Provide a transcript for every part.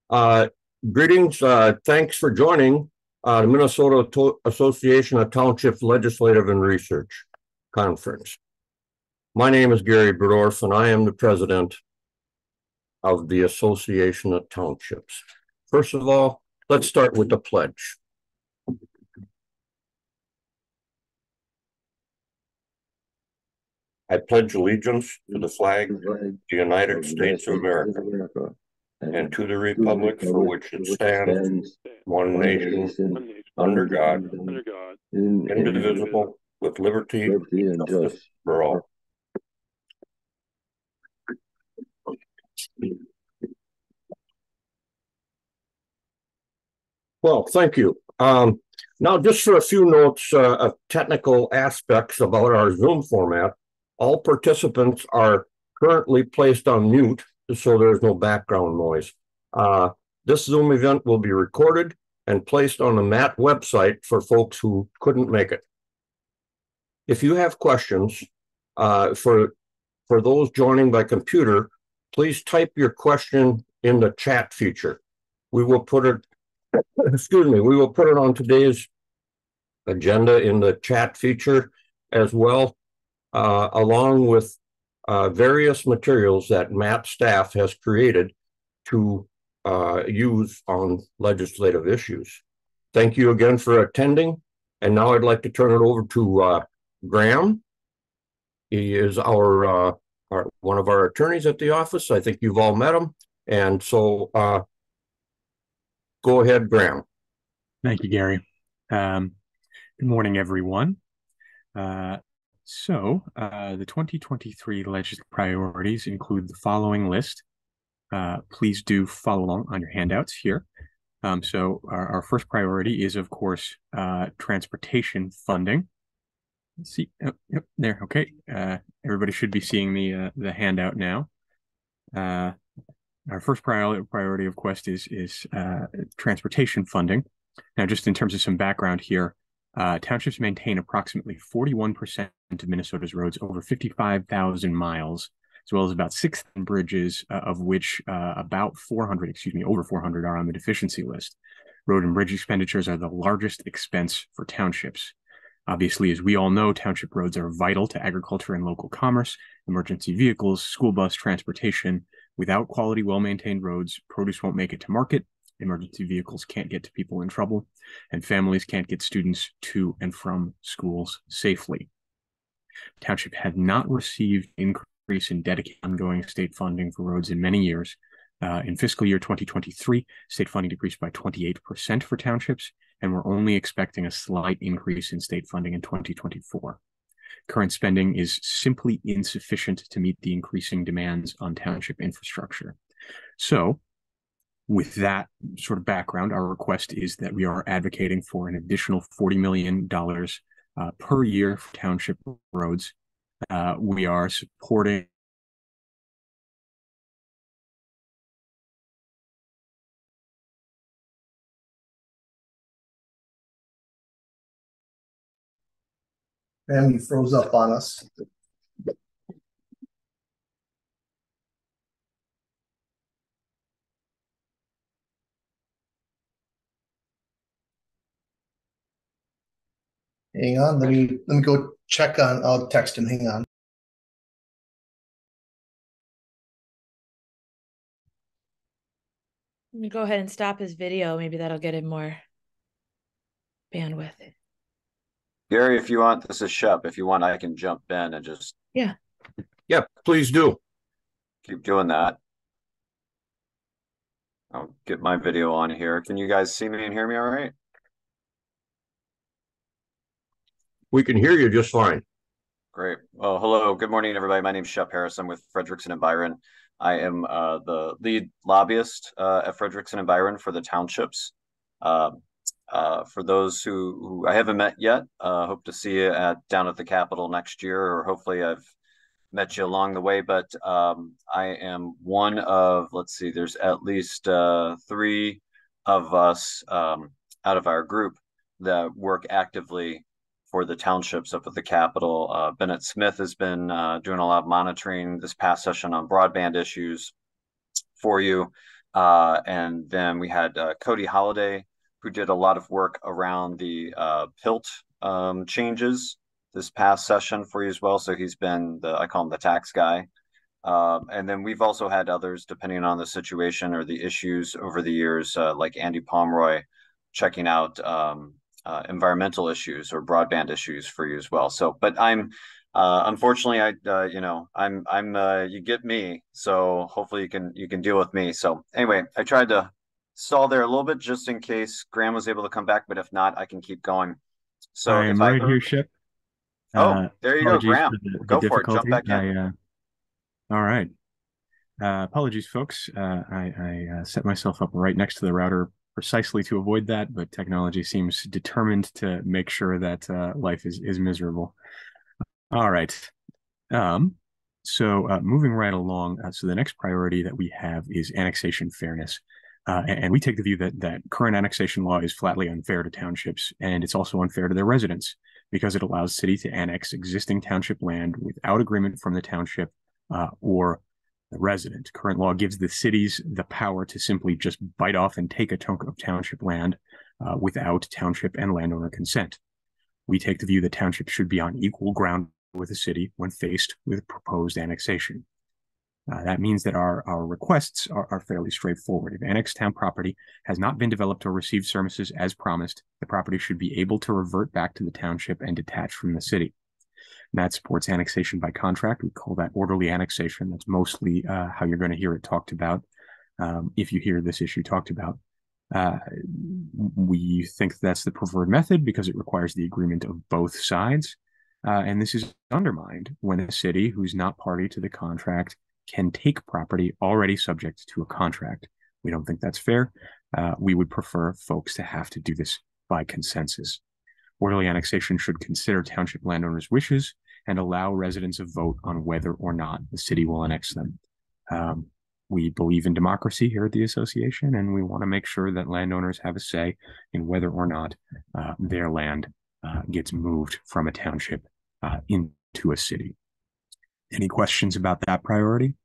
Uh, Greetings. Thanks for joining the Minnesota Association of Townships Legislative and Research Conference. My name is Gary Berdorf, and I am the president of the Association of Townships. First of all, let's start with the pledge. I pledge allegiance to the flag of the United States of America and to the republic for which it stands, one nation, under God, indivisible, with liberty and justice for all. Well, thank you. Now, just for a few notes of technical aspects about our Zoom format, all participants are currently placed on mute, so there's no background noise. This Zoom event will be recorded and placed on the MAT website for folks who couldn't make it. If you have questions for those joining by computer, please type your question in the chat feature. We will put it, we will put it on today's agenda in the chat feature as well, along with various materials that MAT staff has created to use on legislative issues. Thank you again for attending. And now I'd like to turn it over to Graham. He is one of our attorneys at the office. I think you've all met him. And so go ahead, Graham. Thank you, Gary. Good morning, everyone. The 2023 legislative priorities include the following list. Please do follow along on your handouts here. So our first priority is, of course, transportation funding. Let's see. Oh, yep, there. Okay. Everybody should be seeing the handout now. Our first priority, of course, is transportation funding. Now, just in terms of some background here, townships maintain approximately 41% of Minnesota's roads, over 55,000 miles, as well as about 6,000 bridges, of which over 400 are on the deficiency list. Road and bridge expenditures are the largest expense for townships. Obviously, as we all know, township roads are vital to agriculture and local commerce, emergency vehicles, school bus transportation. Without quality, well-maintained roads, produce won't make it to market, emergency vehicles can't get to people in trouble, and families can't get students to and from schools safely. Township had not received increase in dedicated ongoing state funding for roads in many years. In fiscal year 2023, state funding decreased by 28% for townships, and we're only expecting a slight increase in state funding in 2024. Current spending is simply insufficient to meet the increasing demands on township infrastructure. So, with that sort of background, our request is that we are advocating for an additional $40 million per year for township roads. We are supporting and you froze up on us. Hang on, let me go check on. I'll text him. Hang on. Let me go ahead and stop his video. Maybe that'll get him more bandwidth. Gary, if you want, this is Shep. If you want, I can jump in and just Yeah, please do. Keep doing that. I'll get my video on here. Can you guys see me and hear me all right? We can hear you just fine. Great. Well, hello. Good morning, everybody. My name is Shep Harris. I'm with Frederickson and Byron. I am the lead lobbyist at Frederickson and Byron for the townships. For those who I haven't met yet, hope to see you down at the Capitol next year, or hopefully I've met you along the way. But I am one of, let's see, there's at least 3 of us out of our group that work actively for the townships up at the Capitol. Bennett Smith has been doing a lot of monitoring this past session on broadband issues for you. And then we had Cody Holliday, who did a lot of work around the PILT changes this past session for you as well. So he's been I call him the tax guy. And then we've also had others, depending on the situation or the issues over the years, like Andy Pomeroy, checking out environmental issues or broadband issues for you as well. So, but I'm unfortunately, you get me, so hopefully you can deal with me. So anyway, I tried to stall there a little bit just in case Graham was able to come back, but if not, I can keep going. So I am right here, Shep. There you go, Apologies Graham. for the Go for it. Jump difficulty. back in. All right. Apologies, folks. I set myself up right next to the router precisely to avoid that, but technology seems determined to make sure that life is miserable. All right. So moving right along, so the next priority that we have is annexation fairness. And we take the view that current annexation law is flatly unfair to townships, and it's also unfair to their residents because it allows city to annex existing township land without agreement from the township or the resident. Current law gives the cities the power to simply just bite off and take a chunk of township land without township and landowner consent. We take the view that townships should be on equal ground with the city when faced with proposed annexation. That means that our requests are fairly straightforward. If annexed town property has not been developed or received services as promised, the property should be able to revert back to the township and detach from the city. And that supports annexation by contract. We call that orderly annexation. That's mostly how you're going to hear it talked about if you hear this issue talked about. We think that's the preferred method because it requires the agreement of both sides. And this is undermined when a city who's not party to the contract can take property already subject to a contract. We don't think that's fair. We would prefer folks to have to do this by consensus. Orderly annexation should consider township landowners' wishes and allow residents a vote on whether or not the city will annex them. We believe in democracy here at the association, and we want to make sure that landowners have a say in whether or not their land gets moved from a township into a city. Any questions about that priority?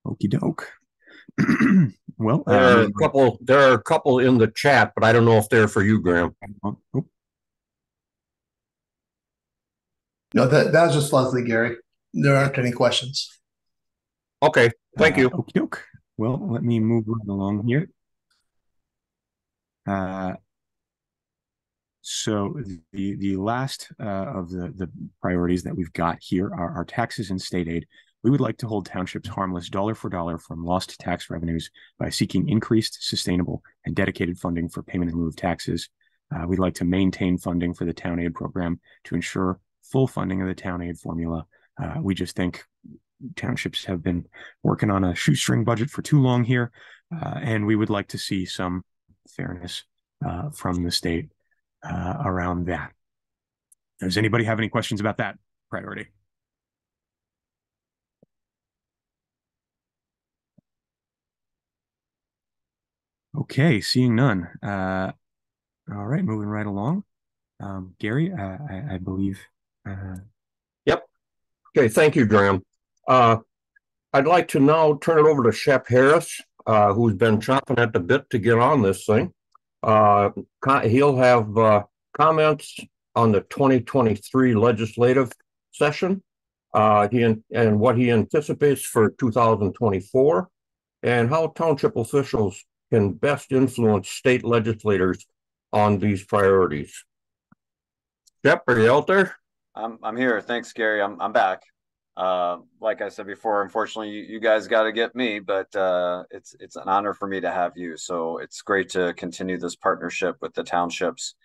Okie doke. Well, there are a couple in the chat, but I don't know if they're for you, Graham. No, that was just Leslie, Gary. There aren't any questions. Okay, thank you. Okie doke. Well, let me move right along here. So the last of the priorities that we've got here are taxes and state aid. We would like to hold townships harmless dollar for dollar from lost tax revenues by seeking increased, sustainable, and dedicated funding for payment in lieu of taxes. We'd like to maintain funding for the town aid program to ensure full funding of the town aid formula. We just think townships have been working on a shoestring budget for too long here, and we would like to see some fairness from the state around that. Does anybody have any questions about that priority? Okay, seeing none. All right, moving right along. Gary, I believe. Yep. Okay, thank you, Graham. I'd like to now turn it over to Shep Harris, who's been chomping at the bit to get on this thing. He'll have comments on the 2023 legislative session, and what he anticipates for 2024, and how township officials can best influence state legislators on these priorities. Shep, are you out there? I'm here. Thanks, Gary. I'm back. Like I said before, unfortunately, you guys got to get me, but it's an honor for me to have you. So it's great to continue this partnership with the townships.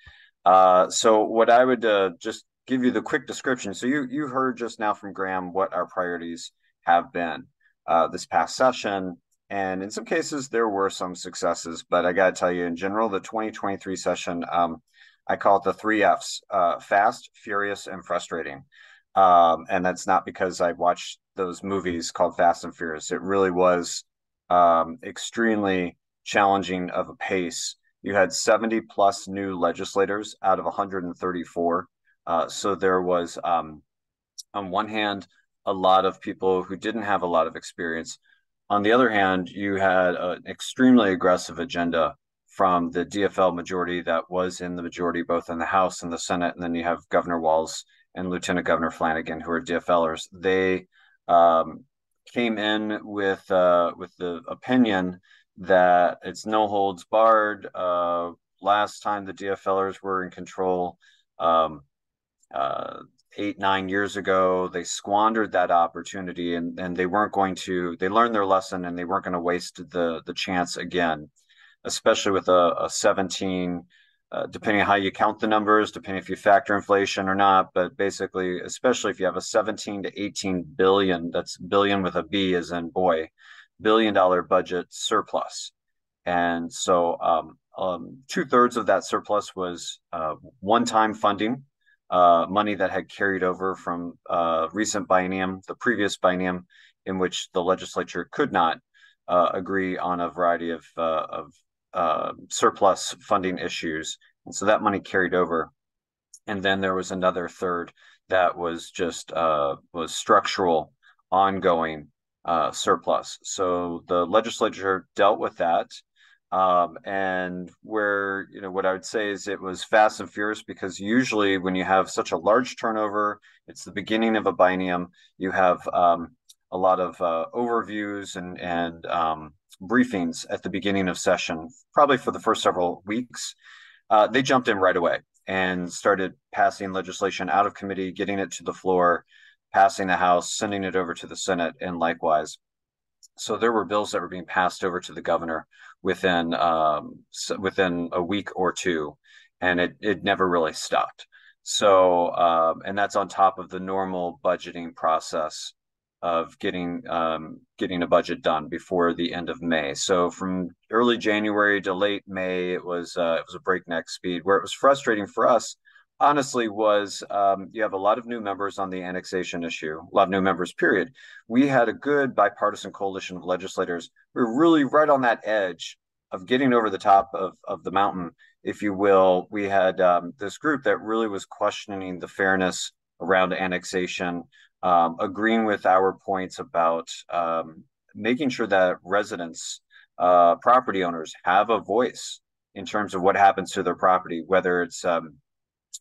So what I would just give you the quick description. So you heard just now from Graham what our priorities have been this past session. And in some cases, there were some successes, but I got to tell you, in general, the 2023 session, I call it the 3 Fs, fast, furious, and frustrating. And that's not because I watched those movies called Fast and Furious. It really was extremely challenging of a pace. You had 70 plus new legislators out of 134. So there was on one hand, a lot of people who didn't have a lot of experience. On the other hand, you had an extremely aggressive agenda from the DFL majority that was in the majority both in the House and the Senate, and then you have Governor Walz and Lieutenant Governor Flanagan, who are DFLers. They came in with the opinion that it's no holds barred. Last time the DFLers were in control, 8-9 years ago, they squandered that opportunity, and they weren't going to. They learned their lesson, and they weren't going to waste the chance again, especially with a 17. Depending on how you count the numbers, depending if you factor inflation or not, but basically, especially if you have a 17 to 18 billion, that's billion with a B as in boy, $billion budget surplus. And so 2/3 of that surplus was one-time funding, money that had carried over from recent biennium, the previous biennium, in which the legislature could not agree on a variety of surplus funding issues. And so that money carried over. And then there was another third that was just was structural, ongoing surplus. So the legislature dealt with that. And where, what I would say is it was fast and furious, because usually when you have such a large turnover, it's the beginning of a biennium, you have a lot of overviews and briefings at the beginning of session, probably for the first several weeks. They jumped in right away and started passing legislation out of committee, getting it to the floor, passing the House, sending it over to the Senate, and likewise. So there were bills that were being passed over to the governor within a week or two, and it never really stopped. So and that's on top of the normal budgeting process of getting a budget done before the end of May. So from early January to late May, it was a breakneck speed. Where it was frustrating for us, honestly, was you have a lot of new members on the annexation issue, a lot of new members, period. We had a good bipartisan coalition of legislators. We were really right on that edge of getting over the top of the mountain, if you will. We had this group that really was questioning the fairness around annexation, agreeing with our points about making sure that residents, property owners, have a voice in terms of what happens to their property, whether it's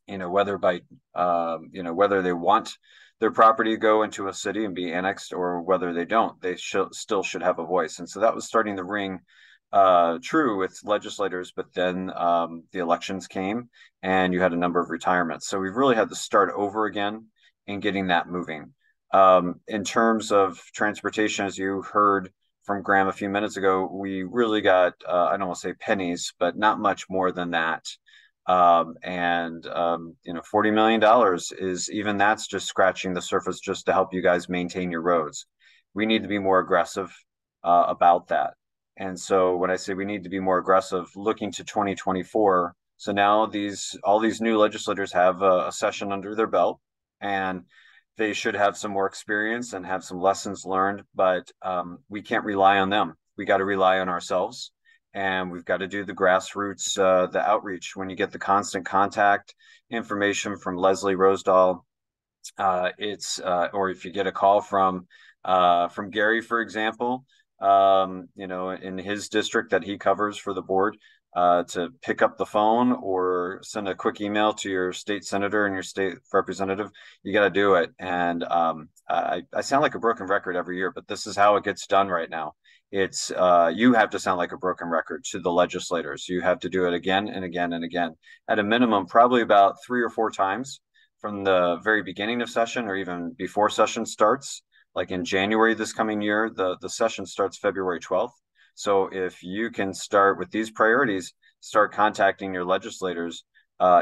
whether they want their property to go into a city and be annexed, or whether they don't. They still should have a voice. And so that was starting to ring true with legislators. But then the elections came, and you had a number of retirements. So we've really had to start over again in getting that moving. In terms of transportation, as you heard from Graham a few minutes ago, we really got, I don't want to say pennies, but not much more than that. $40 million is, even that's just scratching the surface just to help you guys maintain your roads. We need to be more aggressive about that. And so when I say we need to be more aggressive, looking to 2024, so now all these new legislators have a session under their belt, and they should have some more experience and have some lessons learned, but we can't rely on them. We got to rely on ourselves, and we've got to do the grassroots, the outreach. When you get the constant contact information from Leslie Rosedal, or if you get a call from Gary, for example, in his district that he covers for the board, to pick up the phone or send a quick email to your state senator and your state representative, you got to do it. And I sound like a broken record every year, but this is how it gets done right now. It's you have to sound like a broken record to the legislators. You have to do it again and again and again, at a minimum, probably about 3 or 4 times from the very beginning of session, or even before session starts. Like in January this coming year, the session starts February 12th. So if you can start with these priorities, start contacting your legislators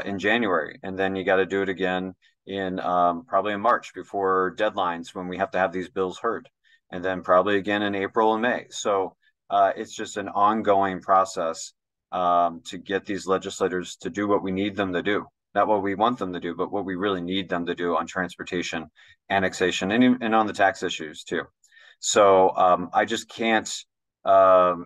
in January, and then you got to do it again in probably in March before deadlines when we have to have these bills heard, and then probably again in April and May. So it's just an ongoing process to get these legislators to do what we need them to do. Not what we want them to do, but what we really need them to do on transportation, annexation, and on the tax issues too. So I just can't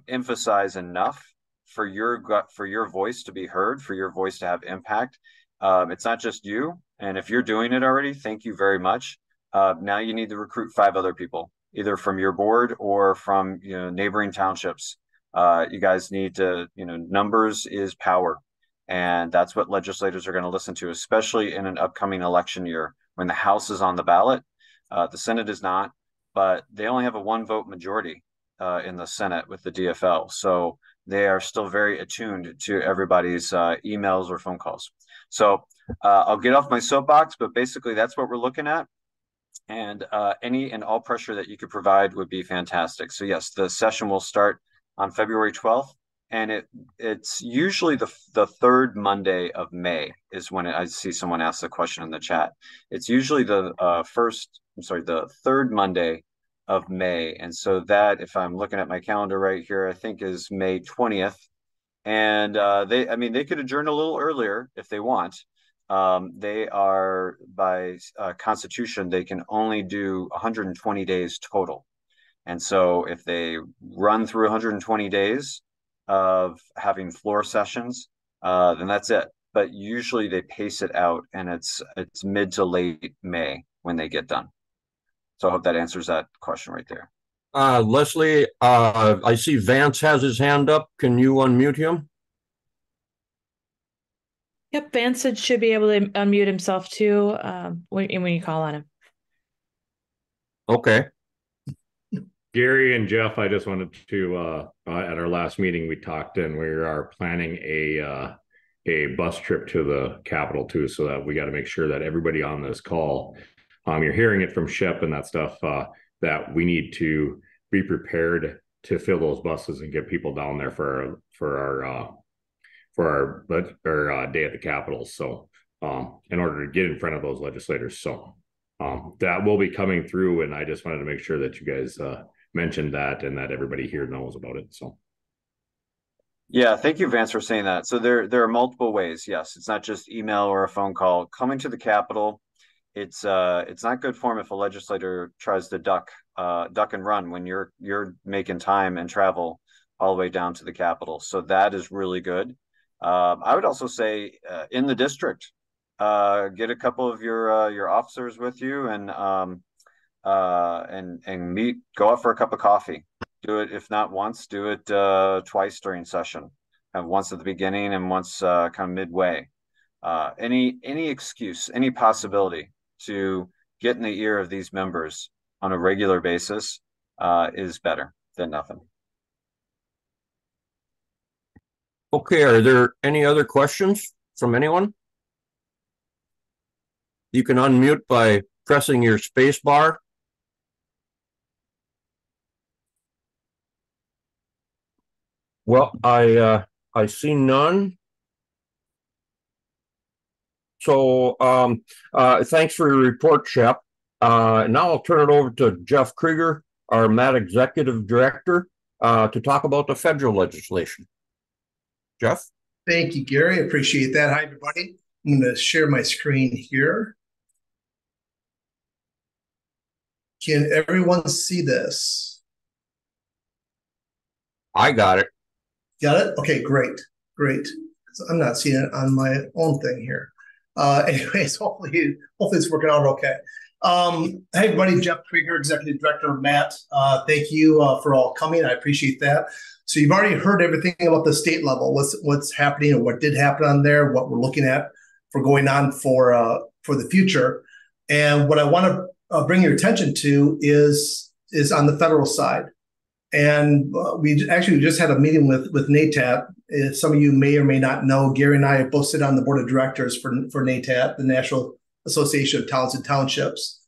emphasize enough for your voice to be heard, for your voice to have impact. It's not just you. And if you're doing it already, thank you very much. Now you need to recruit 5 other people, either from your board or from neighboring townships. You guys need to, numbers is power. And that's what legislators are going to listen to, especially in an upcoming election year when the House is on the ballot. The Senate is not, but they only have a 1-vote majority in the Senate with the DFL. So they are still very attuned to everybody's emails or phone calls. So I'll get off my soapbox, but basically that's what we're looking at. And any and all pressure that you could provide would be fantastic. So yes, the session will start on February 12th. And it's usually the third Monday of May is when I see someone ask the question in the chat. It's usually the third Monday of May. And so that, if I'm looking at my calendar right here, I think is May 20th. And they could adjourn a little earlier if they want. They are, by constitution, they can only do 120 days total. And so if they run through 120 days of having floor sessions, then that's it. But usually they pace it out, and it's mid to late May when they get done. So I hope that answers that question right there. Leslie, I see Vance has his hand up. Can you unmute him? Yep, Vance should be able to unmute himself too when you call on him. Okay. Gary and Jeff, I just wanted to, at our last meeting, we talked and we are planning a bus trip to the Capitol too, so that we got to make sure that everybody on this call, you're hearing it from Shep and that stuff, that we need to be prepared to fill those buses and get people down there for our day at the Capitol. So in order to get in front of those legislators. So that will be coming through, and I just wanted to make sure that you guys mentioned that and that everybody here knows about it. So yeah, thank you, Vance, for saying that. So there are multiple ways. Yes, it's not just email or a phone call. Coming to the Capitol, it's not good form if a legislator tries to duck and run when you're making time and travel all the way down to the Capitol. So that is really good. I would also say in the district, get a couple of your officers with you and meet, go out for a cup of coffee. Do it, if not once, do it twice during session, once at the beginning and once kind of midway. Any excuse, any possibility to get in the ear of these members on a regular basis is better than nothing. Okay, are there any other questions from anyone? You can unmute by pressing your space bar. Well, I see none. So thanks for your report, Shep. Now I'll turn it over to Jeff Krieger, our MAT Executive Director, to talk about the federal legislation. Jeff? Thank you, Gary. Appreciate that. Hi, everybody. I'm going to share my screen here. Can everyone see this? I got it. Got it? Okay, great. Great. I'm not seeing it on my own thing here. Anyways, hopefully it's working out okay. Hey, everybody, Jeff Krieger, Executive Director of MAT. Thank you for all coming. I appreciate that. So you've already heard everything about the state level, what's happening and what did happen on there, what we're looking at for going on for the future. And what I want to bring your attention to is on the federal side. And we actually just had a meeting with NATAT. Some of you may or may not know, Gary and I both sit on the board of directors for NATAT, the National Association of Townships.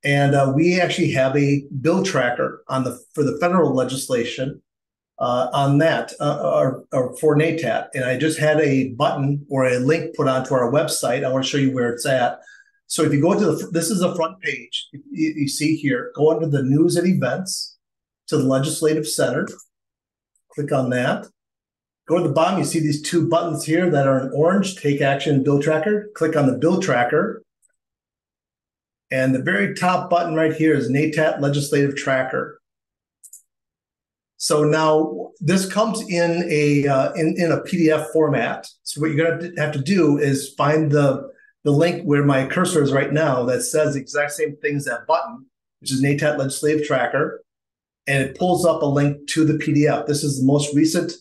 And we actually have a bill tracker for the federal legislation on that or for NATAT. And I just had a button or a link put onto our website. I want to show you where it's at. So if you go to this is the front page. You see here, go under the news and events to the Legislative Center. Click on that. Go to the bottom. You see these two buttons here that are in orange, Take Action, Bill Tracker. Click on the Bill Tracker. And the very top button right here is NATAT Legislative Tracker. So now this comes in a PDF format. So what you're going to have to do is find the the link where my cursor is right now that says the exact same thing as that button, which is NATAT Legislative Tracker, and it pulls up a link to the PDF. This is the most recent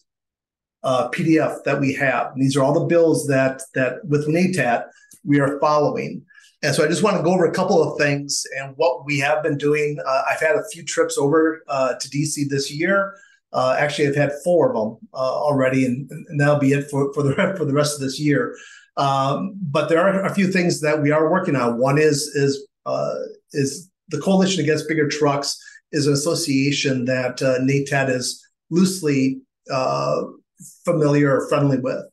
PDF that we have. And these are all the bills that with NATAT we are following. And so I just want to go over a couple of things and what we have been doing. I've had a few trips over to DC this year. Actually, I've had 4 of them already, and that'll be it for the rest of this year. But there are a few things that we are working on. One is the Coalition Against Bigger Trucks is an association that NATAT is loosely familiar or friendly with.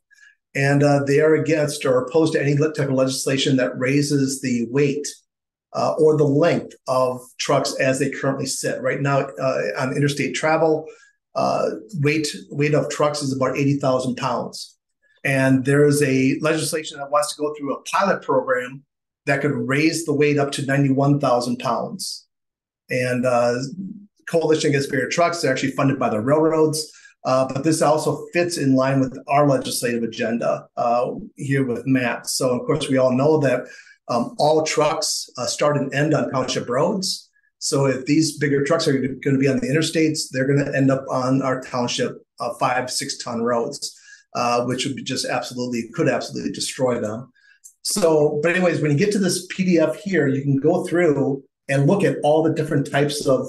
And they are against or opposed to any type of legislation that raises the weight or the length of trucks as they currently sit. Right now on interstate travel, weight of trucks is about 80,000 pounds. And there is a legislation that wants to go through a pilot program that could raise the weight up to 91,000 pounds. And Coalition Against Bigger Trucks are actually funded by the railroads. But this also fits in line with our legislative agenda here with Matt. So, of course, we all know that all trucks start and end on township roads. So if these bigger trucks are going to be on the interstates, they're going to end up on our township 5-6 ton roads, which would be could absolutely destroy them. So, but anyways, when you get to this PDF here, you can go through and look at all the different types of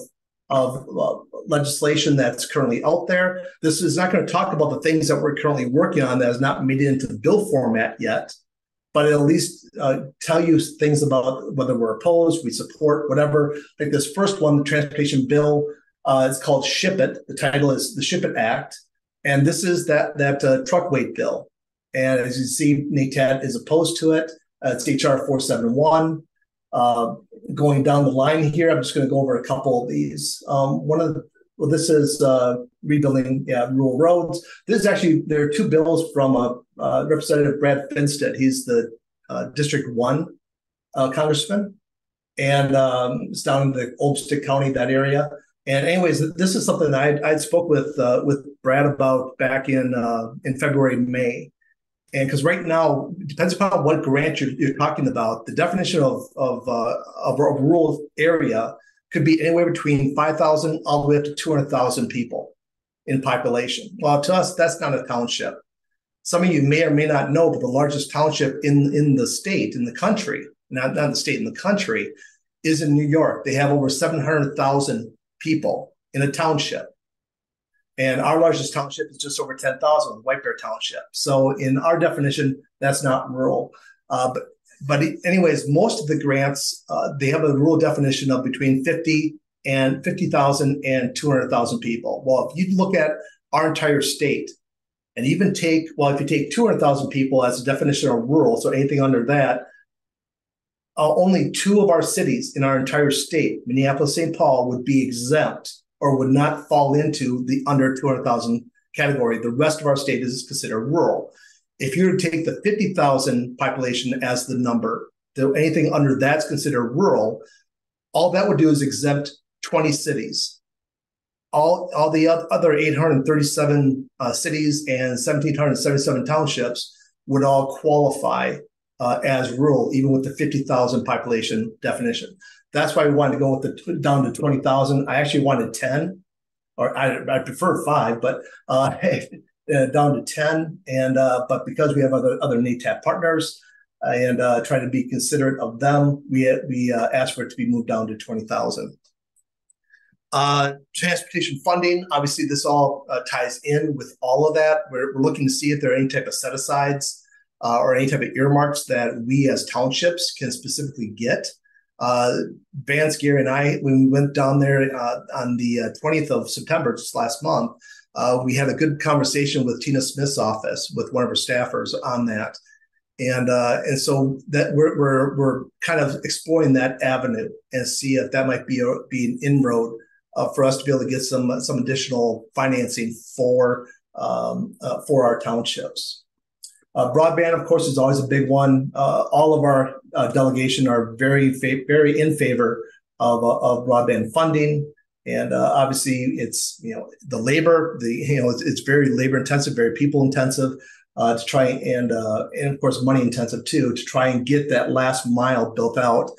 legislation that's currently out there. This is not going to talk about the things that we're currently working on that has not made it into the bill format yet, but it'll at least tell you things about whether we're opposed, we support, whatever. Like this first one, the transportation bill, it's called Ship It. The title is the Ship It Act. And this is that truck weight bill. And as you see, NATAT is opposed to it. It's HR 471. Going down the line here, I'm just going to go over a couple of these. This is rebuilding rural roads. This is actually, there are 2 bills from Representative Brad Finstead. He's the District 1 congressman, and it's down in the Olmsted County, that area. And anyways, this is something that I'd spoke with Brad about back in February, May. And because right now, it depends upon what grant you're talking about, the definition of a rural area could be anywhere between 5,000 all the way up to 200,000 people in population. Well, to us, that's not a township. Some of you may or may not know, but the largest township in the state, in the country, not the state, in the country, is in New York. They have over 700,000 people in a township. And our largest township is just over 10,000, White Bear Township. So in our definition, that's not rural. But anyways, most of the grants, they have a rural definition of between 50,000 and 200,000 people. Well, if you look at our entire state and even if you take 200,000 people as a definition of rural, so anything under that, only 2 of our cities in our entire state, Minneapolis, St. Paul, would be exempt or would not fall into the under 200,000 category. The rest of our state is considered rural. If you were to take the 50,000 population as the number, anything under that's considered rural, all that would do is exempt 20 cities. All the other 837 cities and 1,777 townships would all qualify as rural, even with the 50,000 population definition. That's why we wanted to go with down to 20,000. I actually wanted 10, or I prefer 5, but down to 10. And but because we have other NATAT partners and try to be considerate of them, we asked for it to be moved down to 20,000. Transportation funding, obviously this all ties in with all of that. We're looking to see if there are any type of set-asides or any type of earmarks that we as townships can specifically get. Vance, Gary, and I, when we went down there on the 20th of September, just last month, we had a good conversation with Tina Smith's office with one of her staffers on that. And so that we're kind of exploring that avenue and see if that might be an inroad for us to be able to get some additional financing for our townships. Broadband, of course, is always a big one. All of our delegation are very in favor of broadband funding, and obviously, it's the labor. It's very labor intensive, very people intensive. to try and of course money intensive too, to try and get that last mile built out.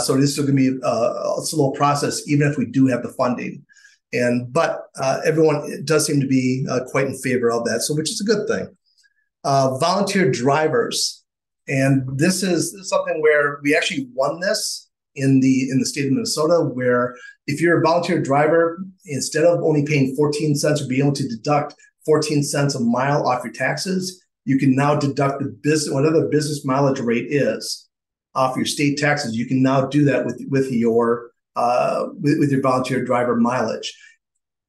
So this is going to be a slow process, even if we do have the funding. But everyone does seem to be quite in favor of that, so which is a good thing. Volunteer drivers, and this is something where we actually won this in the state of Minnesota, where if you're a volunteer driver, instead of only paying 14 cents or being able to deduct 14 cents a mile off your taxes, you can now deduct the business, whatever the business mileage rate is off your state taxes. You can now do that with your volunteer driver mileage.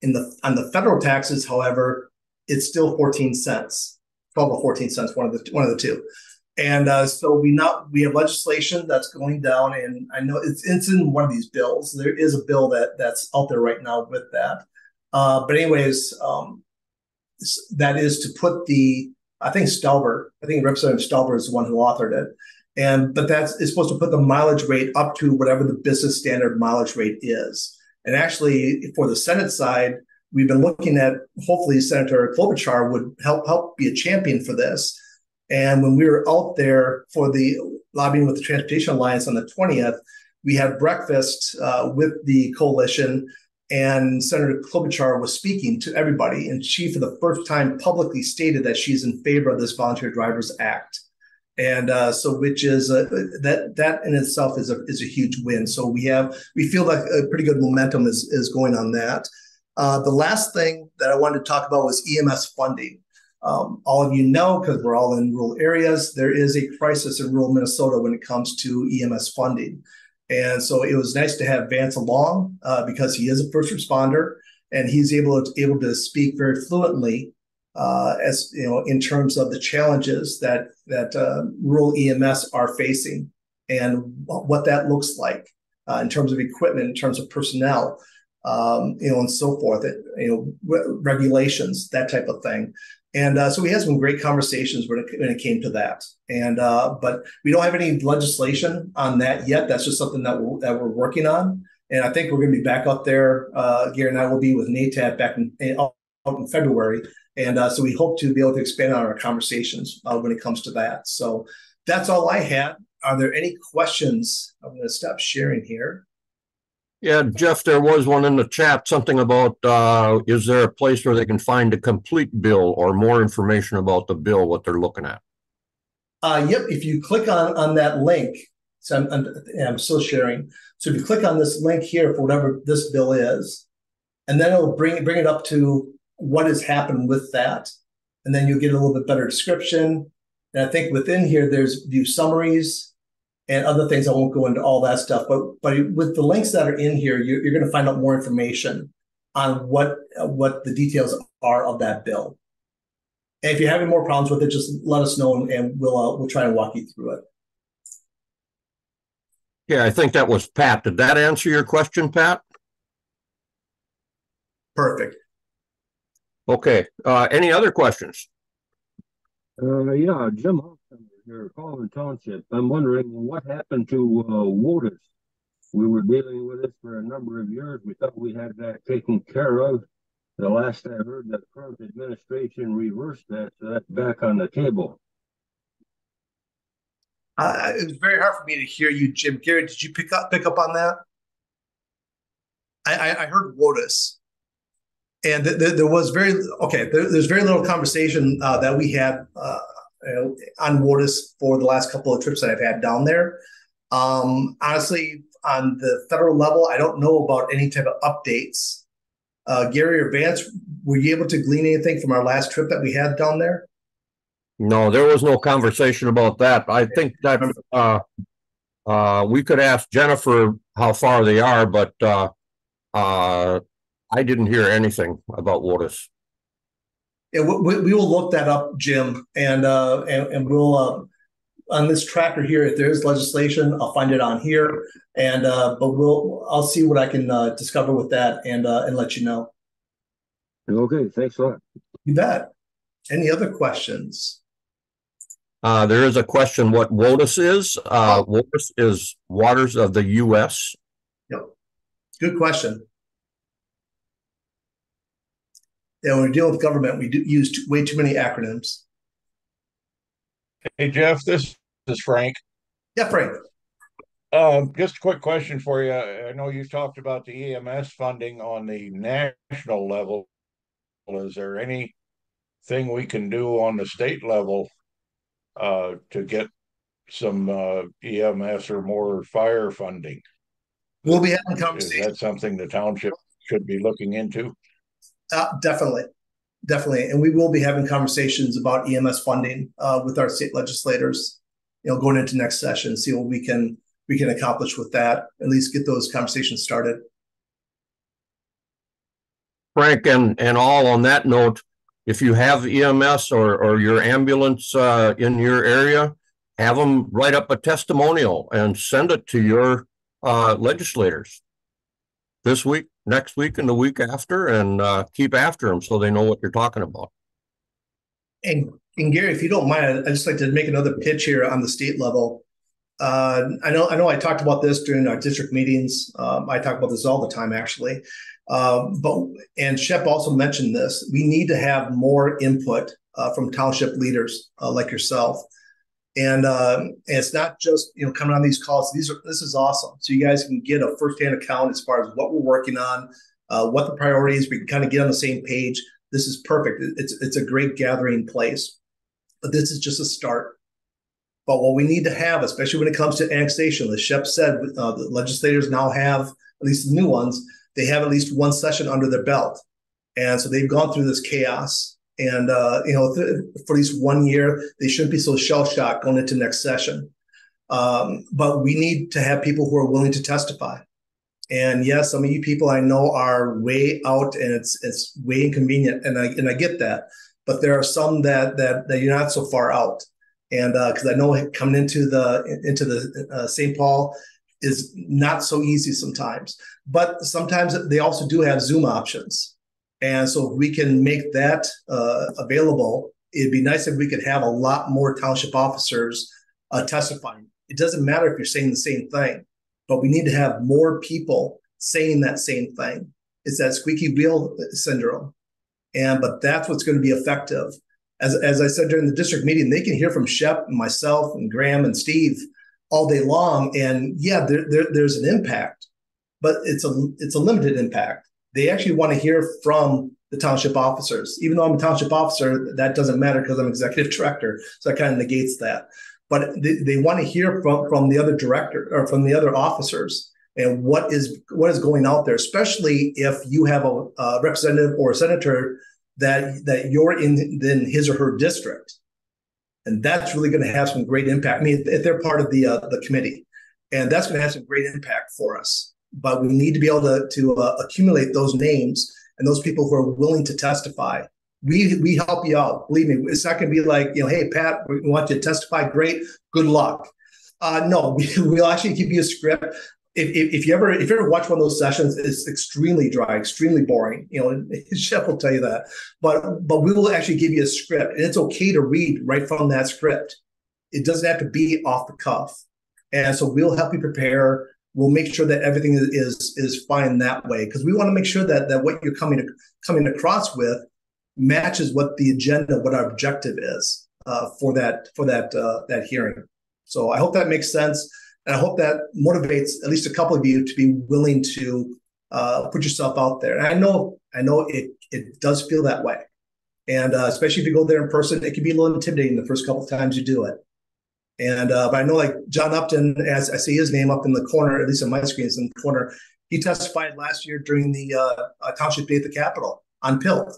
On the federal taxes, however, it's still 14 cents, 12 or 14 cents, one of the two. And so we have legislation that's going down, and I know it's in one of these bills. There is a bill that's out there right now with that. But anyways, that is to put I think Representative Stelber is the one who authored it. But it's supposed to put the mileage rate up to whatever the business standard mileage rate is. And actually, for the Senate side, we've been looking at, hopefully Senator Klobuchar would help be a champion for this. And when we were out there for the lobbying with the Transportation Alliance on the 20th, we had breakfast with the coalition, and Senator Klobuchar was speaking to everybody. And she, for the first time, publicly stated that she's in favor of this Volunteer Drivers Act. And which is that in itself is a huge win. So we feel like a pretty good momentum is going on that. The last thing that I wanted to talk about was EMS funding. All of you know, because we're all in rural areas, there is a crisis in rural Minnesota when it comes to EMS funding. And so it was nice to have Vance along because he is a first responder, and he's able to speak very fluently as you know, in terms of the challenges that rural EMS are facing and what that looks like in terms of equipment, in terms of personnel, and so forth, regulations, that type of thing. And so we had some great conversations when it came to that. And but we don't have any legislation on that yet. That's just something that we're working on. And I think we're going to be back up there. Gary and I will be with NATAD back out in February. And so we hope to be able to expand on our conversations when it comes to that. So that's all I had. Are there any questions? I'm going to stop sharing here. Yeah, Jeff, there was one in the chat, something about, is there a place where they can find a complete bill or more information about the bill, what they're looking at? Yep, if you click on that link, so I'm still sharing. So if you click on this link here for whatever this bill is, and then it'll bring it up to what has happened with that. And then you'll get a little bit better description. And I think within here, there's view summaries and other things. I won't go into all that stuff, but with the links that are in here, you're going to find out more information on what the details are of that bill. And if you're having more problems with it, just let us know, and we'll try and walk you through it. Yeah, I think that was Pat. Did that answer your question, Pat? Perfect. Okay. Any other questions? Yeah, Jim here, Collin Township. I'm wondering what happened to WOTUS. We were dealing with it for a number of years. We thought we had that taken care of. The last I heard, the current administration reversed that, so that's back on the table. It was very hard for me to hear you, Jim. Gary, did you pick up on that? I heard WOTUS. And there was there's very little conversation that we had on WOTUS for the last couple of trips that I've had down there. Honestly, on the federal level, I don't know about any type of updates. Gary or Vance, were you able to glean anything from our last trip that we had down there? No, there was no conversation about that. I think that we could ask Jennifer how far they are, but I didn't hear anything about WOTUS. Yeah, we will look that up, Jim, and we'll on this tracker here. If there is legislation, I'll find it on here, and but I'll see what I can discover with that and let you know. Okay, thanks a lot. You bet. Any other questions? There is a question what WOTUS is. WOTUS is Waters of the U.S. Yep. Good question. Yeah, when we're dealing with government, we do use way too many acronyms. Hey, Jeff, this is Frank. Yeah, Frank. Just a quick question for you. I know you talked about the EMS funding on the national level. Is there anything we can do on the state level to get some EMS or more fire funding? We'll be having Is conversations. that something the township should be looking into? Definitely. Definitely. And we will be having conversations about EMS funding with our state legislators, going into next session, see what we can accomplish with that, at least get those conversations started. Frank, and all on that note, if you have EMS or your ambulance in your area, have them write up a testimonial and send it to your legislators this week, next week, and the week after, and keep after them so they know what you're talking about. And Gary, if you don't mind, I'd just like to make another pitch here on the state level. I know I talked about this during our district meetings. I talk about this all the time, actually. And Shep also mentioned this. We need to have more input from township leaders like yourself. And it's not just coming on these calls. This is awesome. So you guys can get a firsthand account as far as what we're working on, what the priorities. We can kind of get on the same page. This is perfect. It's a great gathering place. But this is just a start. But what we need to have, especially when it comes to annexation, as Shep said, the legislators now have, at least the new ones, they have at least one session under their belt. And so they've gone through this chaos. And, for at least 1 year, they shouldn't be so shell-shocked going into next session. But we need to have people who are willing to testify. And yes, some of you people I know are way out, and it's way inconvenient, and I get that. But there are some that you're not so far out. And because I know coming into the St. Paul is not so easy sometimes. But sometimes they also do have Zoom options. And so if we can make that available, it'd be nice if we could have a lot more township officers testifying. It doesn't matter if you're saying the same thing, but we need to have more people saying that same thing. It's that squeaky wheel syndrome. But that's what's going to be effective. As I said during the district meeting, they can hear from Shep and myself and Graham and Steve all day long. And yeah, there's an impact, but it's a limited impact. They actually want to hear from the township officers. Even though I'm a township officer, that doesn't matter because I'm executive director. So that kind of negates that. But they want to hear from the other director or from the other officers and what is going out there, especially if you have a representative or a senator that you're in his or her district. And that's really going to have some great impact. I mean, if they're part of the committee, and that's going to have some great impact for us. But we need to be able to accumulate those names and those people who are willing to testify. We help you out. Believe me, it's not going to be like, hey, Pat, we want you to testify. Great. Good luck. No, we'll actually give you a script. If you ever watch one of those sessions, it's extremely dry, extremely boring. Chef will tell you that. But we will actually give you a script, and it's okay to read right from that script. It doesn't have to be off the cuff. And so we'll help you prepare. We'll make sure that everything is fine that way, because we want to make sure that what you're coming across with matches what the agenda, what our objective is for that hearing. So I hope that makes sense. And I hope that motivates at least a couple of you to be willing to put yourself out there. And I know it does feel that way. And especially if you go there in person, it can be a little intimidating the first couple of times you do it. And but I know, like John Upton, as I see his name up in the corner, at least on my screen, is in the corner. He testified last year during the Township Day at the Capitol on PILT.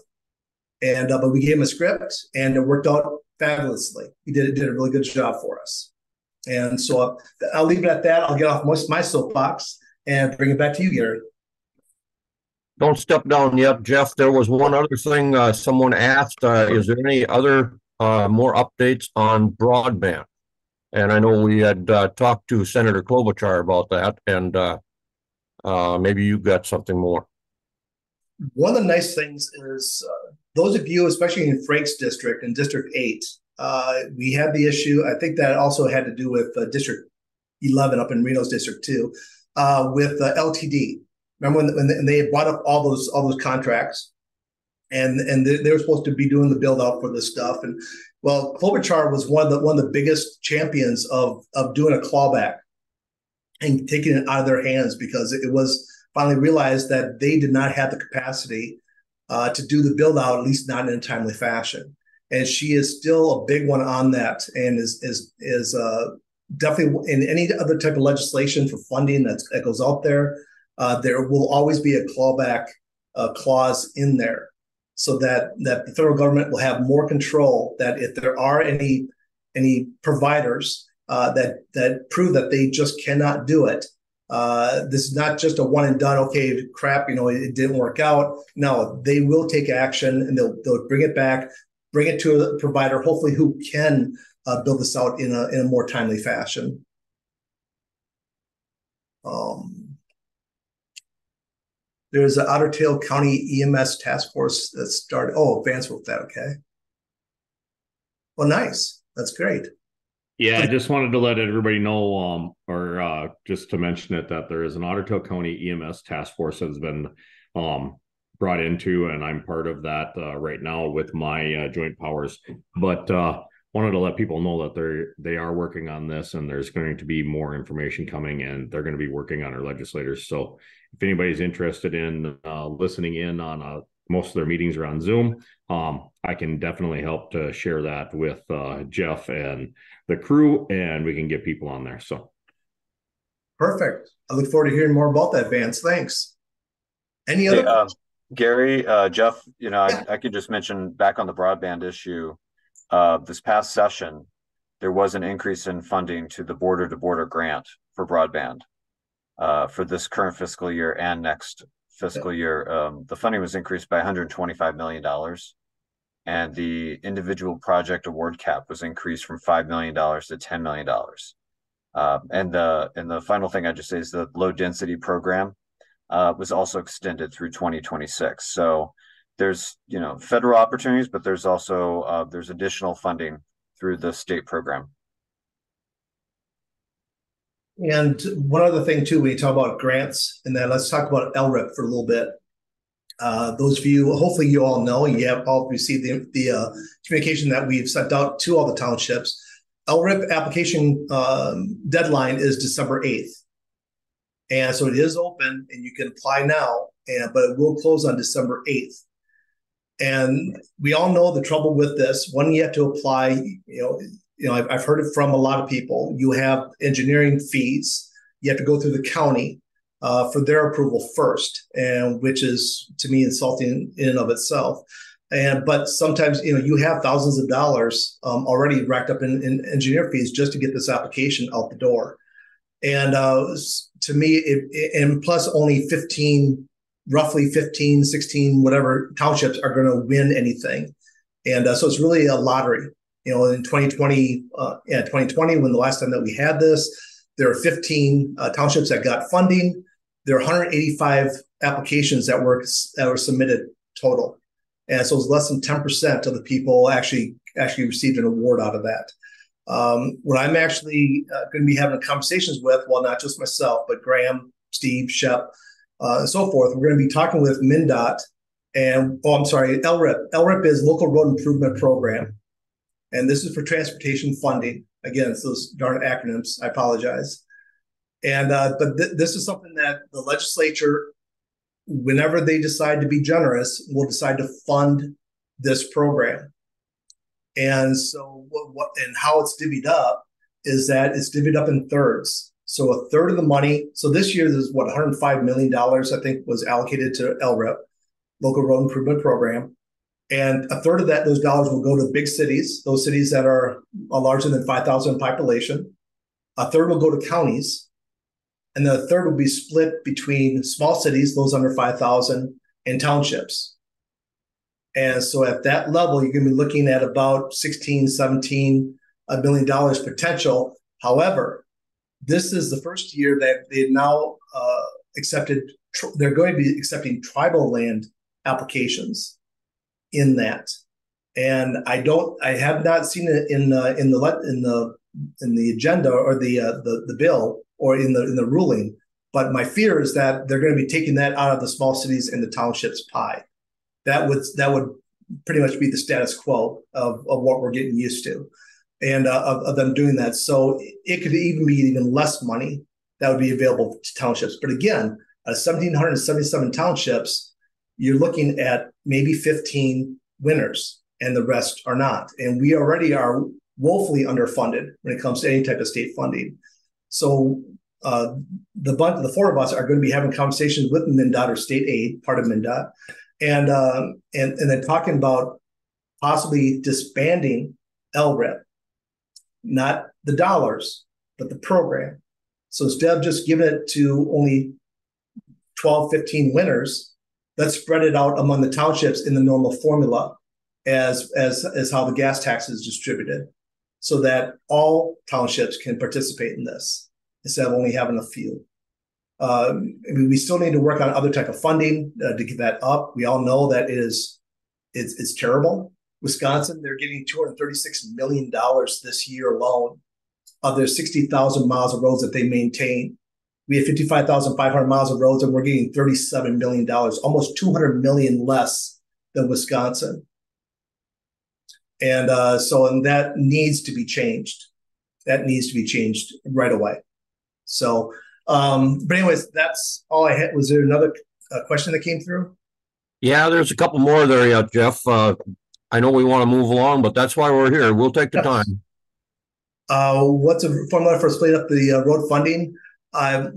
And but we gave him a script, and it worked out fabulously. He did a really good job for us. And so I'll leave it at that. I'll get off most of my soapbox and bring it back to you, Gary. Don't step down yet, Jeff. There was one other thing someone asked. Is there any other more updates on broadband? And I know we had talked to Senator Klobuchar about that, and maybe you got something more. One of the nice things is those of you, especially in Frank's district, in District 8, we had the issue. I think that also had to do with District 11 up in Reno's district too, with LTD. Remember when they brought up all those contracts, and they were supposed to be doing the build out for this stuff, Well, Klobuchar was one of the biggest champions of doing a clawback and taking it out of their hands, because it was finally realized that they did not have the capacity to do the build out, at least not in a timely fashion. And she is still a big one on that, and is definitely in any other type of legislation for funding that goes out there. There will always be a clawback clause in there, so that the federal government will have more control. That if there are any providers that prove that they just cannot do it, this is not just a one and done. Okay, crap, it didn't work out. No, they will take action, and they'll bring it back, bring it to a provider, hopefully who can build this out in a more timely fashion. There's an Otter Tail County EMS task force that started. Oh, Vance wrote that. Okay. Well, nice. That's great. Yeah, I just wanted to let everybody know, or just to mention it, that there is an Otter Tail County EMS task force that has been brought into, and I'm part of that right now with my joint powers. But wanted to let people know that they are working on this, and there's going to be more information coming, and they're going to be working on our legislators. So if anybody's interested in listening in on most of their meetings are on Zoom, I can definitely help to share that with Jeff and the crew, and we can get people on there. So perfect. I look forward to hearing more about that, Vance. Thanks. Any other? Gary, Jeff, Yeah. I could just mention back on the broadband issue. This past session, there was an increase in funding to the border-to-border grant for broadband for this current fiscal year and next fiscal year. The funding was increased by $125 million, and the individual project award cap was increased from $5 million to $10 million. And the final thing I just say is the low density program was also extended through 2026. So there's federal opportunities, but there's also there's additional funding through the state program. And one other thing too, when you talk about grants, and then let's talk about LRIP for a little bit. Those of you, hopefully you all know, you have all received the communication that we've sent out to all the townships. LRIP application deadline is December 8th. And so it is open and you can apply now, but it will close on December 8th. And we all know the trouble with this. When you have to apply, I've heard it from a lot of people. You have engineering fees. You have to go through the county for their approval first, and which is, to me, insulting in and of itself. But sometimes, you have thousands of dollars already racked up in engineer fees just to get this application out the door. And to me, and plus only roughly 15, 16, whatever townships are going to win anything. And so it's really a lottery. In 2020, when the last time that we had this, there are 15 townships that got funding. There are 185 applications that were submitted total. And so it's less than 10% of the people actually received an award out of that. What I'm actually going to be having conversations with, well, not just myself, but Graham, Steve, Shep, and so forth. We're going to be talking with MnDOT and, LRIP. LRIP is Local Road Improvement Program. And this is for transportation funding. Again, it's those darn acronyms. I apologize. And but this is something that the legislature, whenever they decide to be generous, will decide to fund this program. And so what and how it's divvied up is that it's divvied up in thirds. So a third of the money. So this year there's $105 million, I think, was allocated to LRIP, Local Road Improvement Program. And a third of those dollars will go to big cities, those cities that are larger than 5,000 in population. A third will go to counties. And then a third will be split between small cities, those under 5,000, and townships. And so at that level, you're going to be looking at about $16, $17 million potential. However, this is the first year that they've now they're going to be accepting tribal land applications in that. And I have not seen it in the agenda or the bill or in the ruling. But my fear is that they're going to be taking that out of the small cities and the townships pie. That would pretty much be the status quo of what we're getting used to, and of them doing that. So it could even be even less money that would be available to townships. But again, 1,777 townships, you're looking at maybe 15 winners, and the rest are not. And we already are woefully underfunded when it comes to any type of state funding. So the four of us are going to be having conversations with MnDOT or state aid, part of MnDOT, and then talking about possibly disbanding LRIP, not the dollars, but the program. So instead of just giving it to only 12, 15 winners, let's spread it out among the townships in the normal formula as how the gas tax is distributed, so that all townships can participate in this instead of only having a few. I mean, we still need to work on other type of funding to get that up. We all know that it's terrible. Wisconsin, they're getting $236 million this year alone of their 60,000 miles of roads that they maintain. We have 55,500 miles of roads, and we're getting $37 million, almost $200 million less than Wisconsin. And so that needs to be changed. That needs to be changed right away. So, but anyways, that's all I had. Was there another question that came through? Yeah, there's a couple more there yet, Jeff. I know we want to move along, but that's why we're here. We'll take the time. What's a formula for splitting up the road funding? I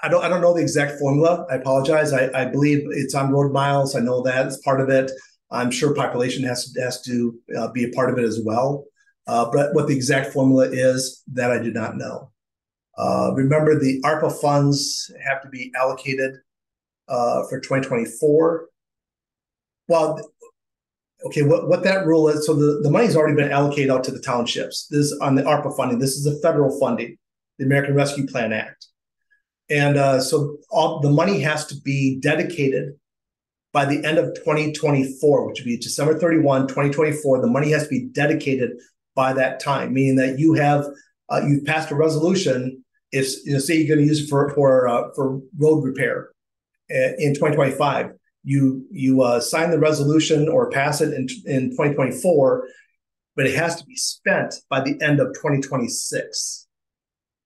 don't know the exact formula. I apologize. I believe it's on road miles. I know that it's part of it. I'm sure population has to be a part of it as well. But what the exact formula is, that I do not know. Remember, the ARPA funds have to be allocated for 2024. Well, okay, what that rule is, so the money's already been allocated out to the townships. This is on the ARPA funding. This is the federal funding, the American Rescue Plan Act. And so all the money has to be dedicated by the end of 2024, which would be December 31, 2024. The money has to be dedicated by that time, meaning that you've passed a resolution. If say you're going to use it for road repair in 2025, you sign the resolution or pass it in 2024, but it has to be spent by the end of 2026.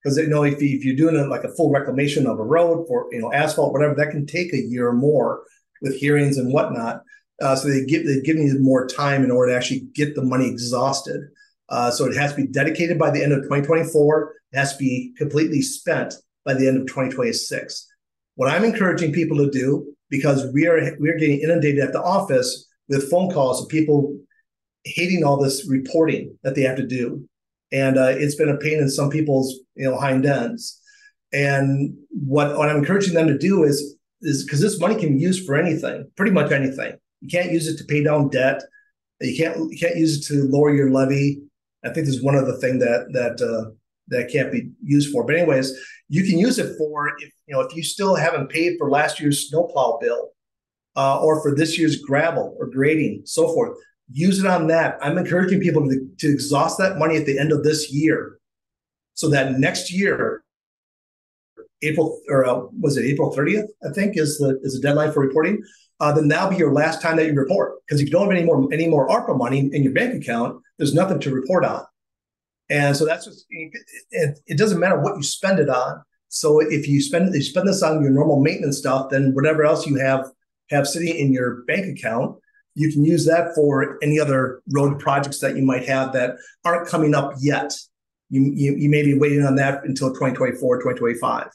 Because if you're doing like a full reclamation of a road for asphalt, whatever, that can take a year or more with hearings and whatnot. So they're giving you more time in order to actually get the money exhausted. So it has to be dedicated by the end of 2024. It has to be completely spent by the end of 2026. What I'm encouraging people to do, because we are getting inundated at the office with phone calls of people hating all this reporting that they have to do. And it's been a pain in some people's hind ends. And what I'm encouraging them to do is because this money can be used for anything, pretty much anything. You can't use it to pay down debt. You can't use it to lower your levy. I think there's one other thing that can't be used for. But anyways, you can use it for if you still haven't paid for last year's snowplow bill, or for this year's gravel or grading, so forth. Use it on that. I'm encouraging people to exhaust that money at the end of this year, so that next year, April 30th, I think is the deadline for reporting. Then that'll be your last time that you report. Because if you don't have any more ARPA money in your bank account, there's nothing to report on. And so that's just it doesn't matter what you spend it on. So if you spend this on your normal maintenance stuff, then whatever else you have sitting in your bank account, you can use that for any other road projects that you might have that aren't coming up yet. You may be waiting on that until 2024, 2025.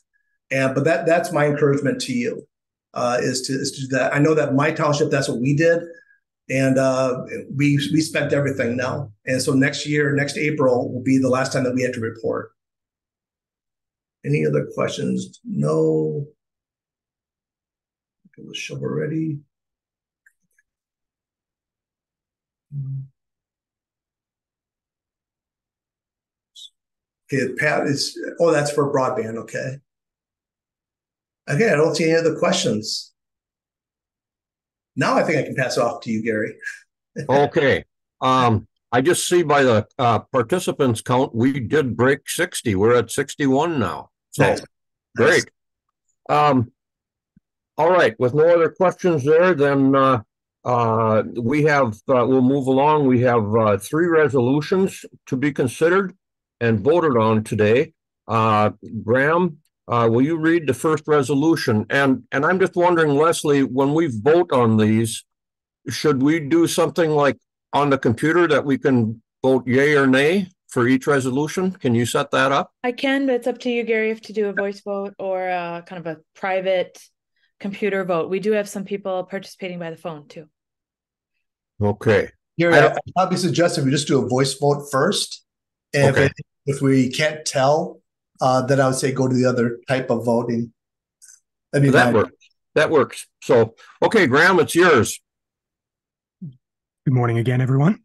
But that's my encouragement to you, is to do that. I know that my township, that's what we did. And we spent everything now. And so next April will be the last time that we have to report. Any other questions? No. Okay, the shovel ready. Okay, Pat is, that's for broadband. Okay. Okay, I don't see any other questions. Now I think I can pass it off to you, Gary. Okay. I just see by the participants count, we did break 60. We're at 61 now. So nice. Great. Nice. All right. With no other questions there, then We have, we'll move along. We have 3 resolutions to be considered and voted on today. Graham, will you read the first resolution? And I'm just wondering, Leslie, when we vote on these, should we do something like on the computer that we can vote yay or nay for each resolution? Can you set that up? I can, but it's up to you, Gary, if to do a voice vote or kind of a private computer vote. We do have some people participating by the phone too. Okay. Gary, I'd probably suggest if we just do a voice vote first. And Okay. if we can't tell, then I would say go to the other type of voting. That works. That works. So, okay, Graham, it's yours. Good morning again, everyone.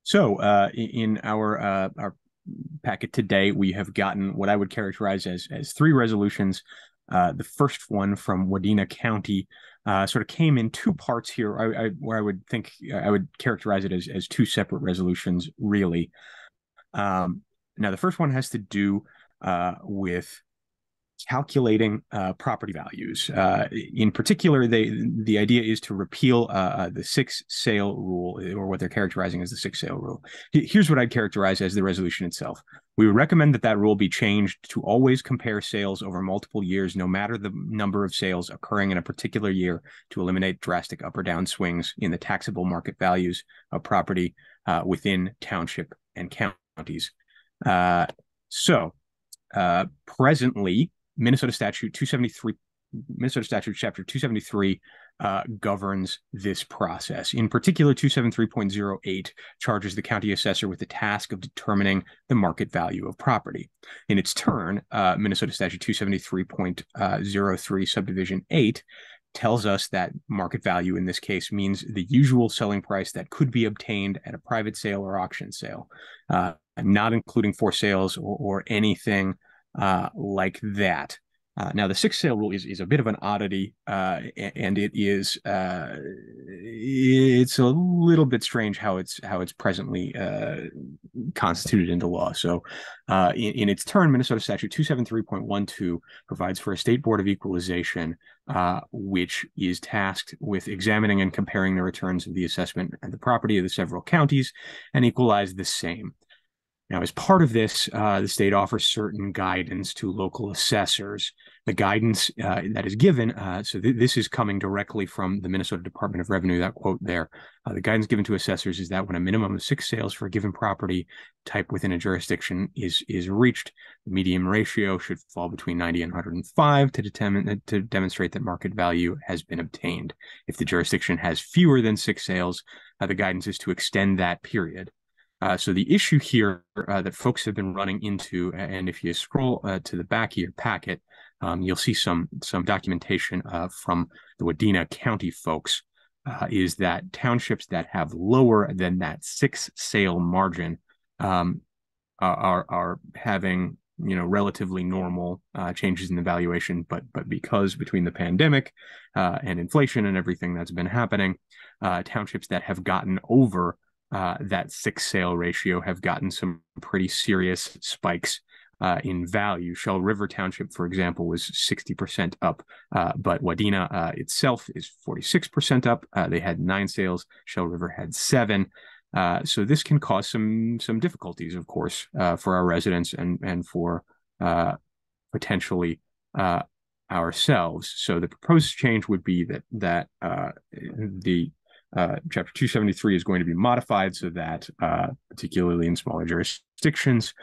So, in our packet today, we have gotten what I would characterize as 3 resolutions. The first one from Wadena County sort of came in 2 parts here, where I would think I would characterize it as 2 separate resolutions, really. Now, the first one has to do with calculating property values. In particular, the idea is to repeal the 6 sale rule, or what they're characterizing as the 6 sale rule. Here's what I'd characterize as the resolution itself. We would recommend that rule be changed to always compare sales over multiple years, no matter the number of sales occurring in a particular year, to eliminate drastic up or down swings in the taxable market values of property within township and counties. Presently, Minnesota Statute 273, Minnesota Statute Chapter 273 governs this process. In particular, 273.08 charges the county assessor with the task of determining the market value of property. In its turn, Minnesota Statute 273.03 Subdivision 8 tells us that market value in this case means the usual selling price that could be obtained at a private sale or auction sale, not including for sales or anything like that. Now, the 6 sale rule is a bit of an oddity, and it's a little bit strange how it's presently constituted into law. So, in its turn, Minnesota Statute 273.12 provides for a state board of equalization, which is tasked with examining and comparing the returns of the assessment and the property of the several counties and equalize the same. Now, as part of this, the state offers certain guidance to local assessors. The guidance that is given, this is coming directly from the Minnesota Department of Revenue, that quote there. The guidance given to assessors is that when a minimum of 6 sales for a given property type within a jurisdiction is reached, the median ratio should fall between 90 and 105 to demonstrate that market value has been obtained. If the jurisdiction has fewer than 6 sales, the guidance is to extend that period. So the issue here that folks have been running into, and if you scroll to the back of your packet, you'll see some documentation from the Wadena County folks, is that townships that have lower than that 6 sale margin are having relatively normal changes in the valuation, but because between the pandemic and inflation and everything that's been happening, townships that have gotten over that 6 sale ratio have gotten some pretty serious spikes in value. Shell River Township, for example, was 60% up, but Wadena itself is 46% up. They had 9 sales. Shell River had 7. So this can cause some difficulties, of course, for our residents and for potentially ourselves. So the proposed change would be that the Chapter 273 is going to be modified so that, particularly in smaller jurisdictions,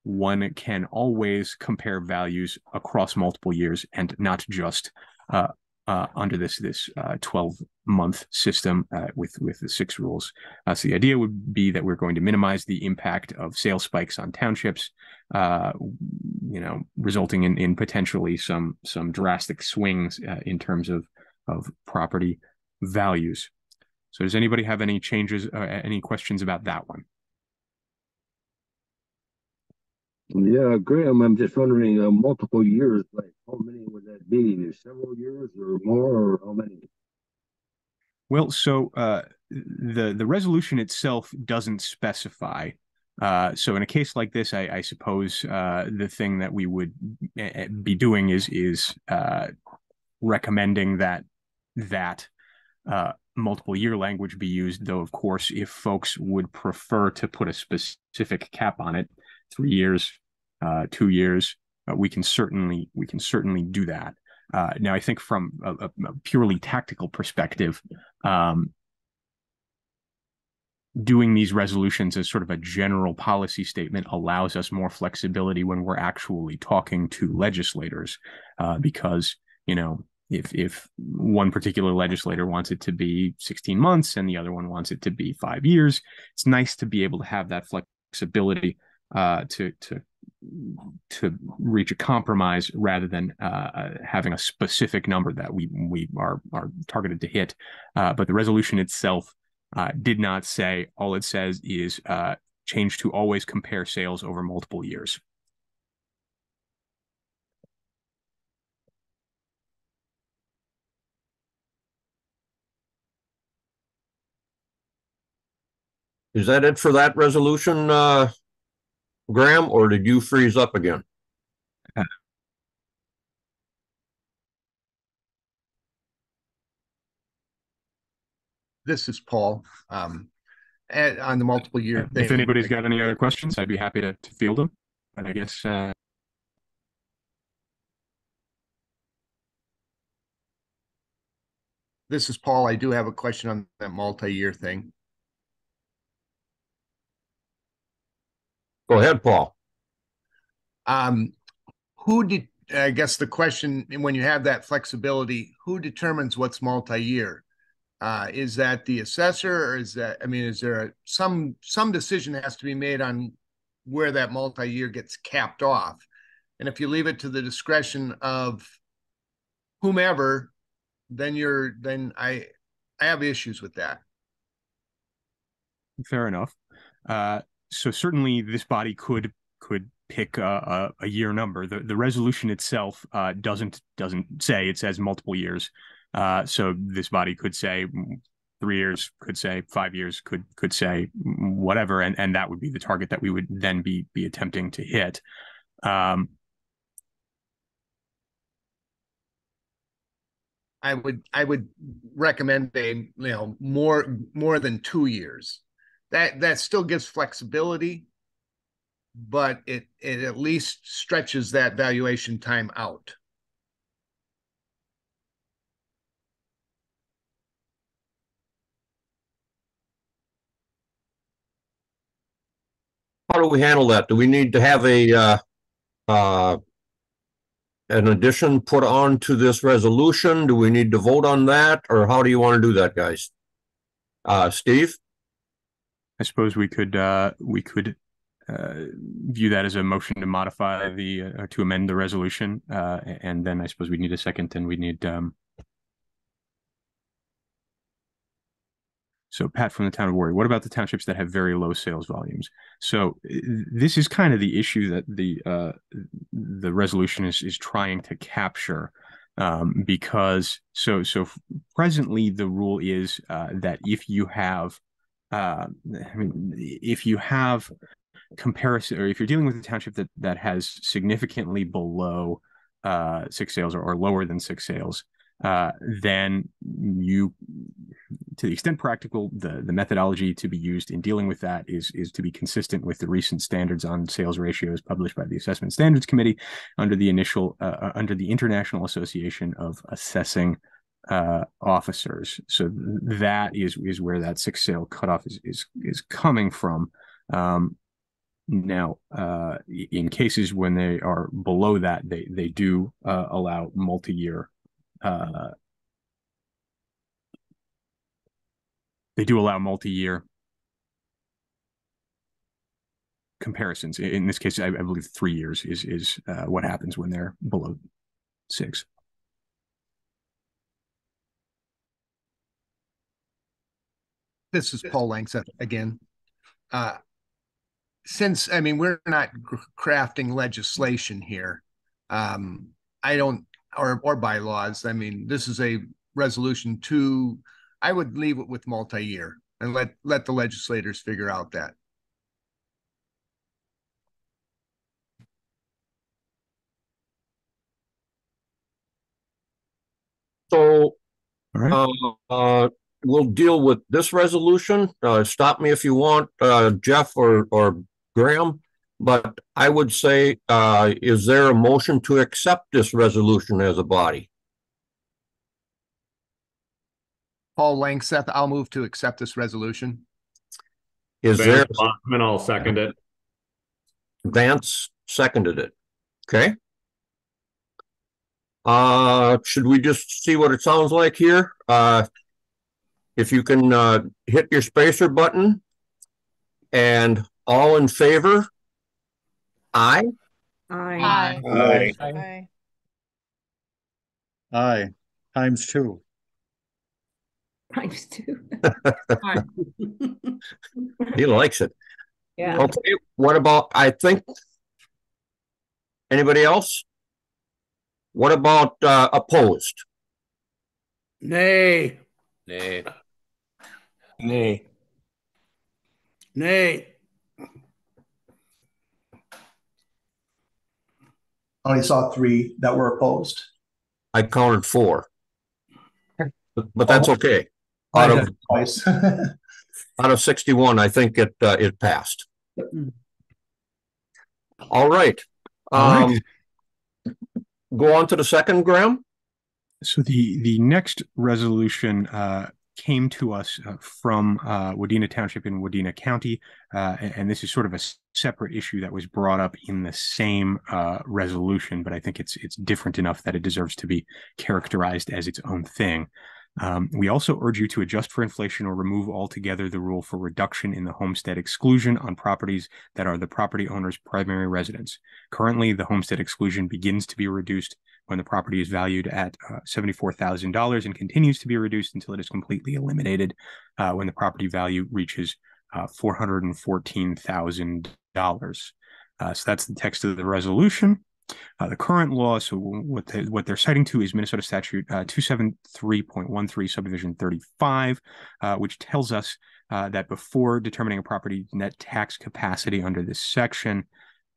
one can always compare values across multiple years and not just under this 12-month system with the 6 rules. So the idea would be that we're going to minimize the impact of sales spikes on townships, resulting in potentially some drastic swings in terms of property values. So does anybody have any changes, any questions about that one? Yeah, Graham, I'm just wondering, multiple years, like how many would that be? Several years or more, or how many? Well, so the resolution itself doesn't specify. So in a case like this, I suppose the thing that we would be doing is recommending that multiple year language be used, though, of course, if folks would prefer to put a specific cap on it, 3 years, 2 years, we can certainly do that. Now, I think from a purely tactical perspective, doing these resolutions as sort of a general policy statement allows us more flexibility when we're actually talking to legislators, because, you know, if one particular legislator wants it to be 16 months and the other one wants it to be 5 years, it's nice to be able to have that flexibility to reach a compromise rather than having a specific number that we are targeted to hit. But the resolution itself did not say. All it says is change to always compare sales over multiple years. Is that it for that resolution, Graham, or did you freeze up again? This is Paul. On the multiple year thing. If anybody's got any other questions, I'd be happy to field them. But I guess this is Paul. I do have a question on that multi-year thing. Go ahead, Paul. I guess the question, when you have that flexibility, who determines what's multi-year? Is that the assessor, or is that, I mean, is there some decision that has to be made on where that multi-year gets capped off? And if you leave it to the discretion of whomever, then I have issues with that. Fair enough. So certainly this body could pick a year number. The resolution itself doesn't say. It says multiple years. So this body could say 3 years, could say 5 years, could say whatever, and that would be the target that we would then be attempting to hit. I would recommend more than 2 years. That still gives flexibility, but it at least stretches that valuation time out. How do we handle that? Do we need to have an addition put on to this resolution? Do we need to vote on that, or how do you want to do that, guys? Steve? I suppose we could view that as a motion to modify to amend the resolution, and then I suppose we need a second, and we need so Pat from the town of Warri, what about the townships that have very low sales volumes? So this is kind of the issue that the resolution is trying to capture, because so presently the rule is that if you have if you have comparison, or if you're dealing with a township that has significantly below 6 sales or lower than 6 sales, then you, to the extent practical, the methodology to be used in dealing with that is to be consistent with the recent standards on sales ratios published by the Assessment Standards Committee under the International Association of Assessing Officers. So that is where that 6 sale cutoff is coming from. Now, in cases when they are below that, they do allow multi-year. They do allow multi-year comparisons. In this case, I believe 3 years is what happens when they're below 6. This is Paul Langseth again. Since, I mean, we're not crafting legislation here, I don't, or bylaws. I mean, this is a resolution I would leave it with multi-year and let the legislators figure out that. So right. We'll deal with this resolution. Stop me if you want, Jeff or Graham. But I would say, is there a motion to accept this resolution as a body? Paul Langseth, I'll move to accept this resolution. Is there? And I'll second it. Vance seconded it. Okay. Should we just see what it sounds like here? If you can hit your spacer button, and all in favor? Aye. Aye. Aye. Aye. Aye. Times two. Times two. He likes it. Yeah. Okay, what about, I think, anybody else? What about opposed? Nay. Nay. Nay. Nay. I only saw 3 that were opposed. I counted 4. But that's okay. Out of, Twice. out of 61, I think it passed. All right. All right. Go on to the second, Graham. So the next resolution came to us from Wadena Township in Wadena County, and this is sort of a separate issue that was brought up in the same resolution, but I think it's different enough that it deserves to be characterized as its own thing. We also urge you to adjust for inflation or remove altogether the rule for reduction in the homestead exclusion on properties that are the property owner's primary residence. Currently, the homestead exclusion begins to be reduced when the property is valued at $74,000 and continues to be reduced until it is completely eliminated when the property value reaches $414,000. So that's the text of the resolution. The current law, so what they're citing to is Minnesota Statute 273.13 Subdivision 35, which tells us that before determining a property net tax capacity under this section,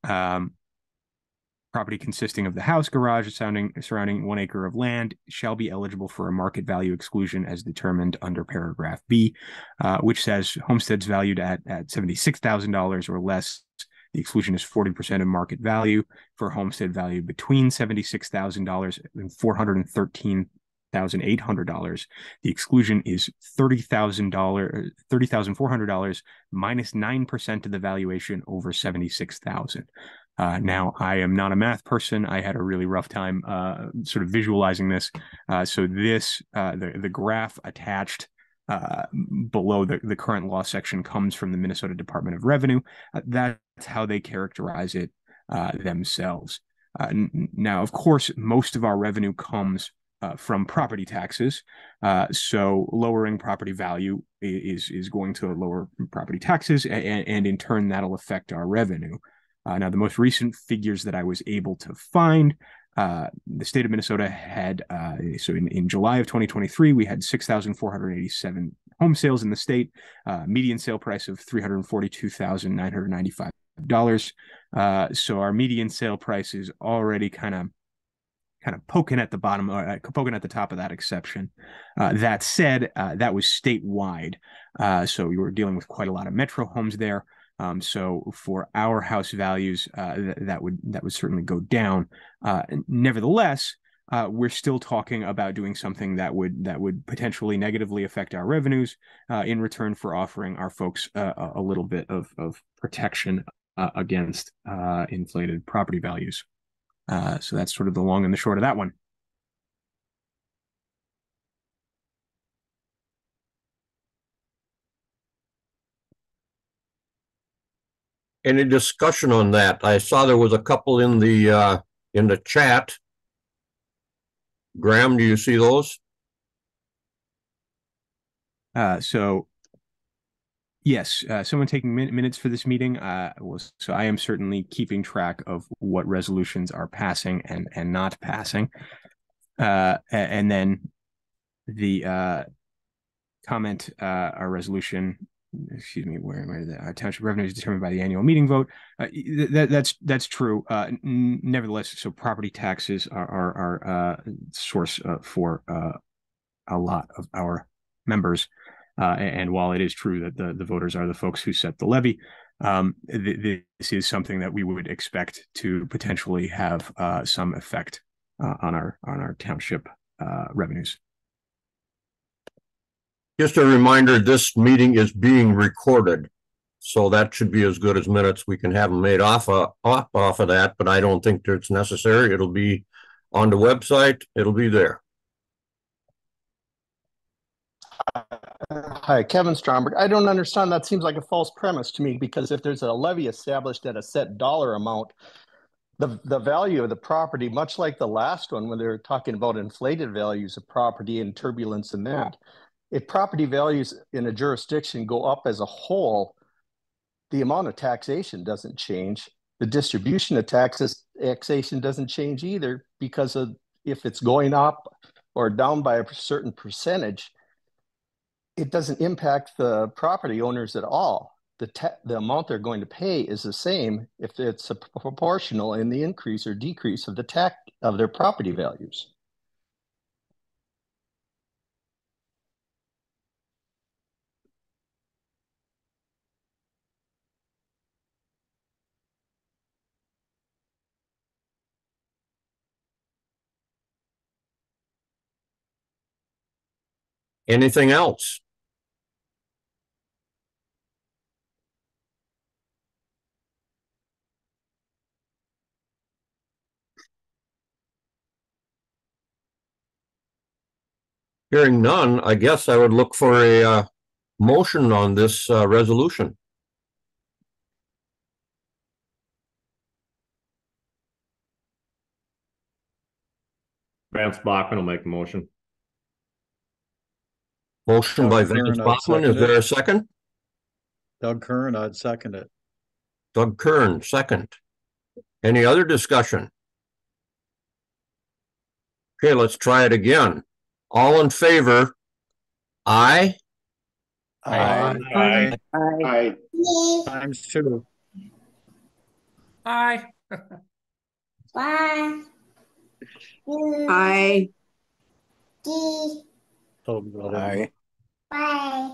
property consisting of the house, garage, surrounding 1 acre of land shall be eligible for a market value exclusion as determined under paragraph B, which says homesteads valued at $76,000 or less. The exclusion is 40% of market value. For homestead value between $76,000 and $413,800. The exclusion is $30,400 minus 9% of the valuation over $76,000. Now, I am not a math person. I had a really rough time sort of visualizing this. So this, the graph attached below the current law section comes from the Minnesota Department of Revenue. That's how they characterize it themselves. Now, of course, most of our revenue comes from property taxes. So lowering property value is going to lower property taxes, and in turn, that'll affect our revenue. Now, the most recent figures that I was able to find, the state of Minnesota had, so in July of 2023, we had 6,487 home sales in the state, median sale price of $342,995. So our median sale price is already kind of poking at the bottom, poking at the top of that exception. That said, that was statewide. So we were dealing with quite a lot of metro homes there. So for our house values, that would certainly go down. Nevertheless, we're still talking about doing something that would potentially negatively affect our revenues in return for offering our folks a little bit of protection against inflated property values. So that's sort of the long and the short of that one. Any discussion on that? I saw there was a couple in the chat. Graham, do you see those? So yes, someone taking minutes for this meeting. So I am certainly keeping track of what resolutions are passing and not passing. And then the comment, our resolution, excuse me, where the township revenue is determined by the annual meeting vote. That's true. Nevertheless, so property taxes are source for a lot of our members. And while it is true that the voters are the folks who set the levy, this is something that we would expect to potentially have some effect on our township revenues. Just a reminder, this meeting is being recorded, so that should be as good as minutes. We can have them made off of that, but I don't think it's necessary. It'll be on the website. It'll be there. Hi, Kevin Stromberg. I don't understand. That seems like a false premise to me, because if there's a levy established at a set dollar amount, the value of the property, much like the last one when they were talking about inflated values of property and turbulence in that, if property values in a jurisdiction go up as a whole, the amount of taxation doesn't change. The distribution of taxation doesn't change either, because of if it's going up or down by a certain percentage, it doesn't impact the property owners at all. The amount they're going to pay is the same if it's proportional in the increase or decrease of of their property values. Anything else? Hearing none, I guess I would look for a motion on this resolution. Vance Bachman will make a motion. Motion by Vance Bachman. Is there a second? Doug Kern, I'd second it. Doug Kern, second. Any other discussion? Okay, let's try it again. All in favor? Aye. Aye. Aye. Aye. Times two. Aye. Aye. Aye. Aye.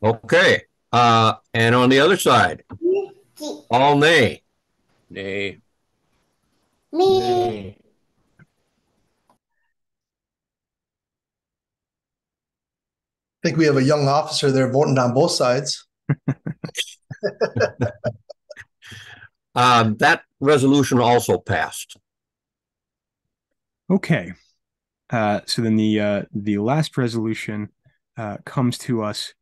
Okay. And on the other side, all nay. Nay. Me. I think we have a young officer there voting on both sides. That resolution also passed. Okay. So then the last resolution comes to us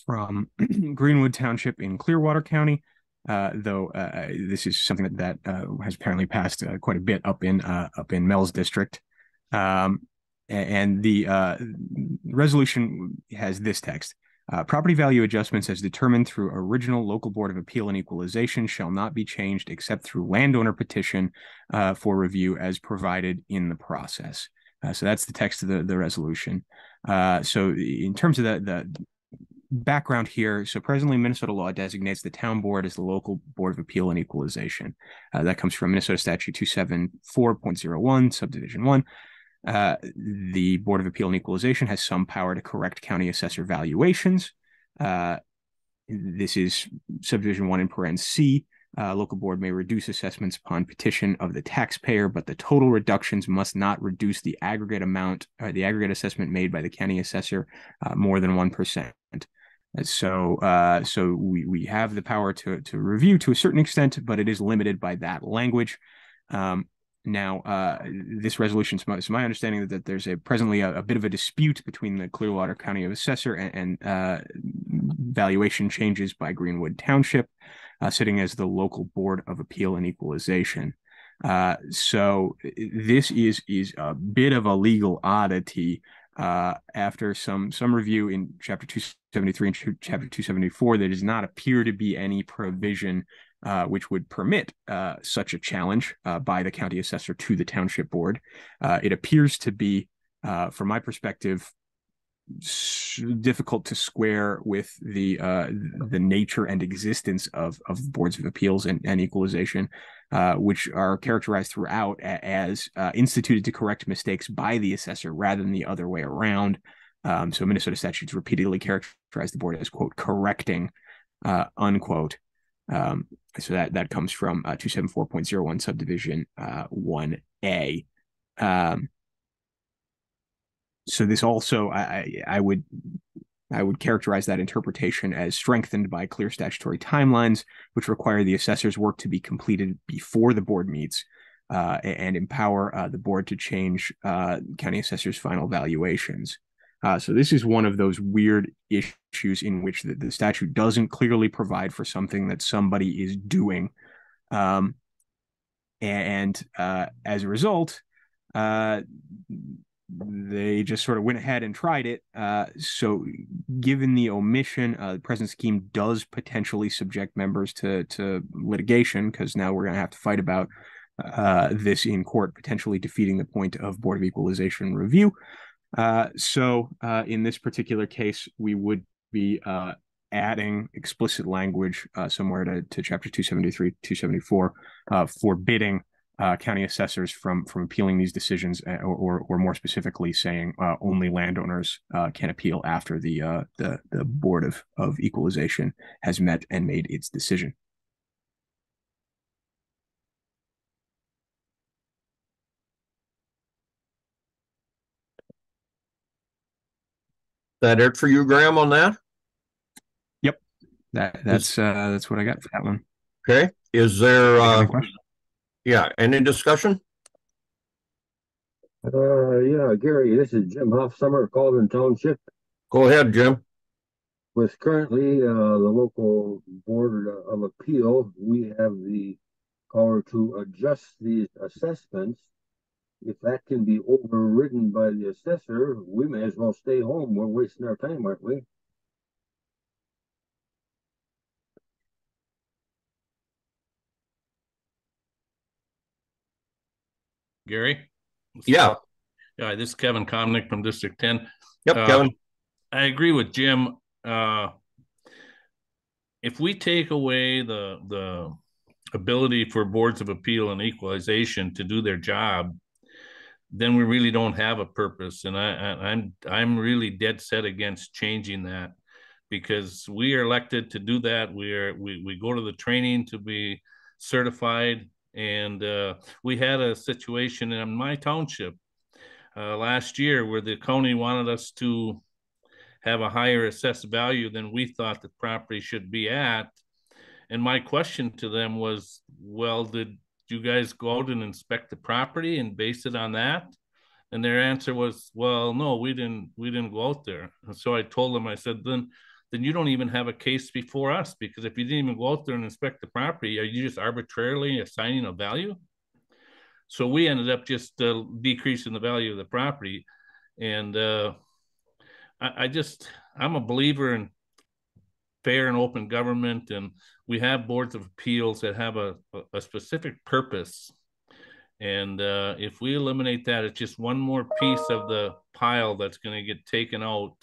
from Greenwood Township in Clearwater County, though this is something that has apparently passed quite a bit up in Mel's district. And the resolution has this text. Property value adjustments as determined through original local board of appeal and equalization shall not be changed except through landowner petition for review as provided in the process. So that's the text of the resolution. So in terms of the background here, so presently Minnesota law designates the town board as the local board of appeal and equalization. That comes from Minnesota statute 274.01 subdivision 1. The Board of Appeal and Equalization has some power to correct county assessor valuations. This is subdivision 1 in parens C. Local board may reduce assessments upon petition of the taxpayer, but the total reductions must not reduce the aggregate amount or the aggregate assessment made by the county assessor more than 1%. So we have the power to review to a certain extent, but it is limited by that language. Now, this resolution, it's my understanding that there's presently a bit of a dispute between the Clearwater County Assessor and valuation changes by Greenwood Township, sitting as the local Board of Appeal and Equalization. So this is a bit of a legal oddity. After some review in Chapter 273 and Chapter 274, there does not appear to be any provision which would permit such a challenge by the county assessor to the township board. It appears to be, from my perspective, difficult to square with the nature and existence of boards of appeals and equalization. which are characterized throughout as instituted to correct mistakes by the assessor rather than the other way around. So Minnesota statutes repeatedly characterize the board as, quote, correcting, unquote. So that comes from 274.01 subdivision 1A. So this also, I would characterize that interpretation as strengthened by clear statutory timelines, which require the assessor's work to be completed before the board meets, and empower the board to change county assessor's final valuations. So this is one of those weird issues in which the statute doesn't clearly provide for something that somebody is doing. And as a result, they just sort of went ahead and tried it. So given the omission, the present scheme does potentially subject members to litigation, because now we're going to have to fight about this in court, potentially defeating the point of Board of Equalization review. So in this particular case, we would be adding explicit language somewhere to chapter 273, 274, forbidding county assessors from appealing these decisions, or more specifically saying only landowners can appeal after the Board of Equalization has met and made its decision. That it for you, Graham, on that? Yep, that's what I got for that one. Okay, is there yeah, any discussion? Yeah, Gary, this is Jim Hoffsummer, Colvin Township. Go ahead, Jim. With currently the local Board of Appeal, we have the power to adjust these assessments. If that can be overridden by the assessor, we may as well stay home. We're wasting our time, aren't we? Gary? Yeah. Yeah, this is Kevin Komnick from District 10. Yep, Kevin. I agree with Jim. If we take away the ability for boards of appeal and equalization to do their job, then we really don't have a purpose. And I'm really dead set against changing that, because we are elected to do that. We go to the training to be certified. And we had a situation in my township last year where the county wanted us to have a higher assessed value than we thought the property should be at. And my question to them was, well, did you guys go out and inspect the property and base it on that? And their answer was, well, no, we didn't go out there. And so I told them, I said, then you don't even have a case before us, because if you didn't even go out there and inspect the property, are you just arbitrarily assigning a value? So we ended up just decreasing the value of the property. And I'm a believer in fair and open government, and we have boards of appeals that have a specific purpose. And if we eliminate that, it's just one more piece of the pile that's going to get taken out.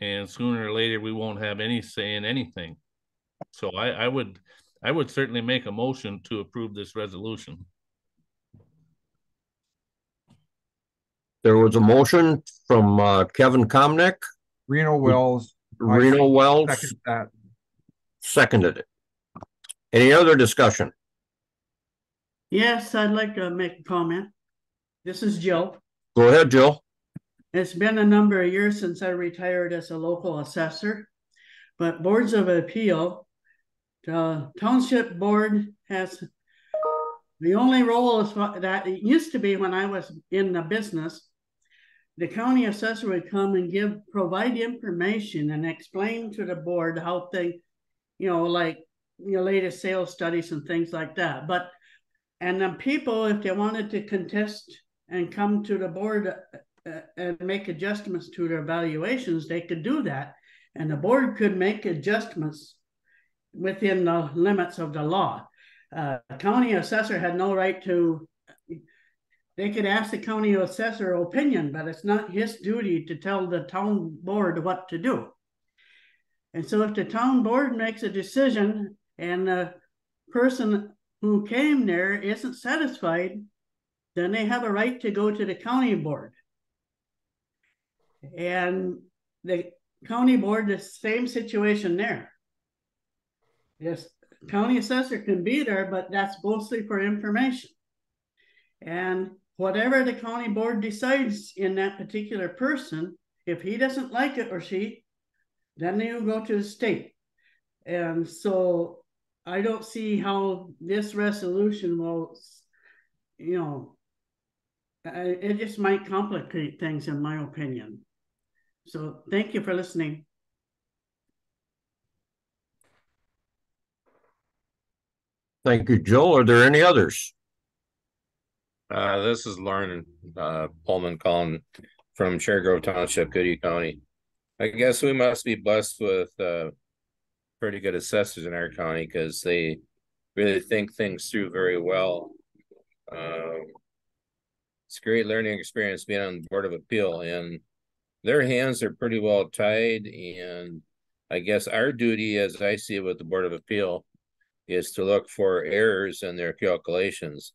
And sooner or later, we won't have any say in anything. So I would certainly make a motion to approve this resolution. There was a motion from Kevin Komnick. Reno Wells. Reno Wells second that. Seconded it. Any other discussion? Yes, I'd like to make a comment. This is Jill. Go ahead, Jill. It's been a number of years since I retired as a local assessor, but boards of appeal, the township board has the only role is that it used to be when I was in the business. The county assessor would come and provide information and explain to the board how they, like latest sales studies and things like that. And then people, if they wanted to contest and come to the board and make adjustments to their valuations, they could do that. And the board could make adjustments within the limits of the law. County assessor had no right to, they could ask the county assessor opinion, but it's not his duty to tell the town board what to do. And so if the town board makes a decision and the person who came there isn't satisfied, then they have a right to go to the county board. And the county board, the same situation there. Yes, county assessor can be there, but that's mostly for information. And whatever the county board decides in that particular person, if he doesn't like it or she, then they will go to the state. And so I don't see how this resolution will, you know, it just might complicate things in my opinion. So thank you for listening. Thank you, Joe. Are there any others? This is Lauren Pullman calling from Chergrove Township, Goodie County. I guess we must be blessed with pretty good assessors in our county because they really think things through very well. It's a great learning experience being on the Board of Appeal, and their hands are pretty well tied. And I guess our duty, as I see it with the Board of Appeal, is to look for errors in their calculations,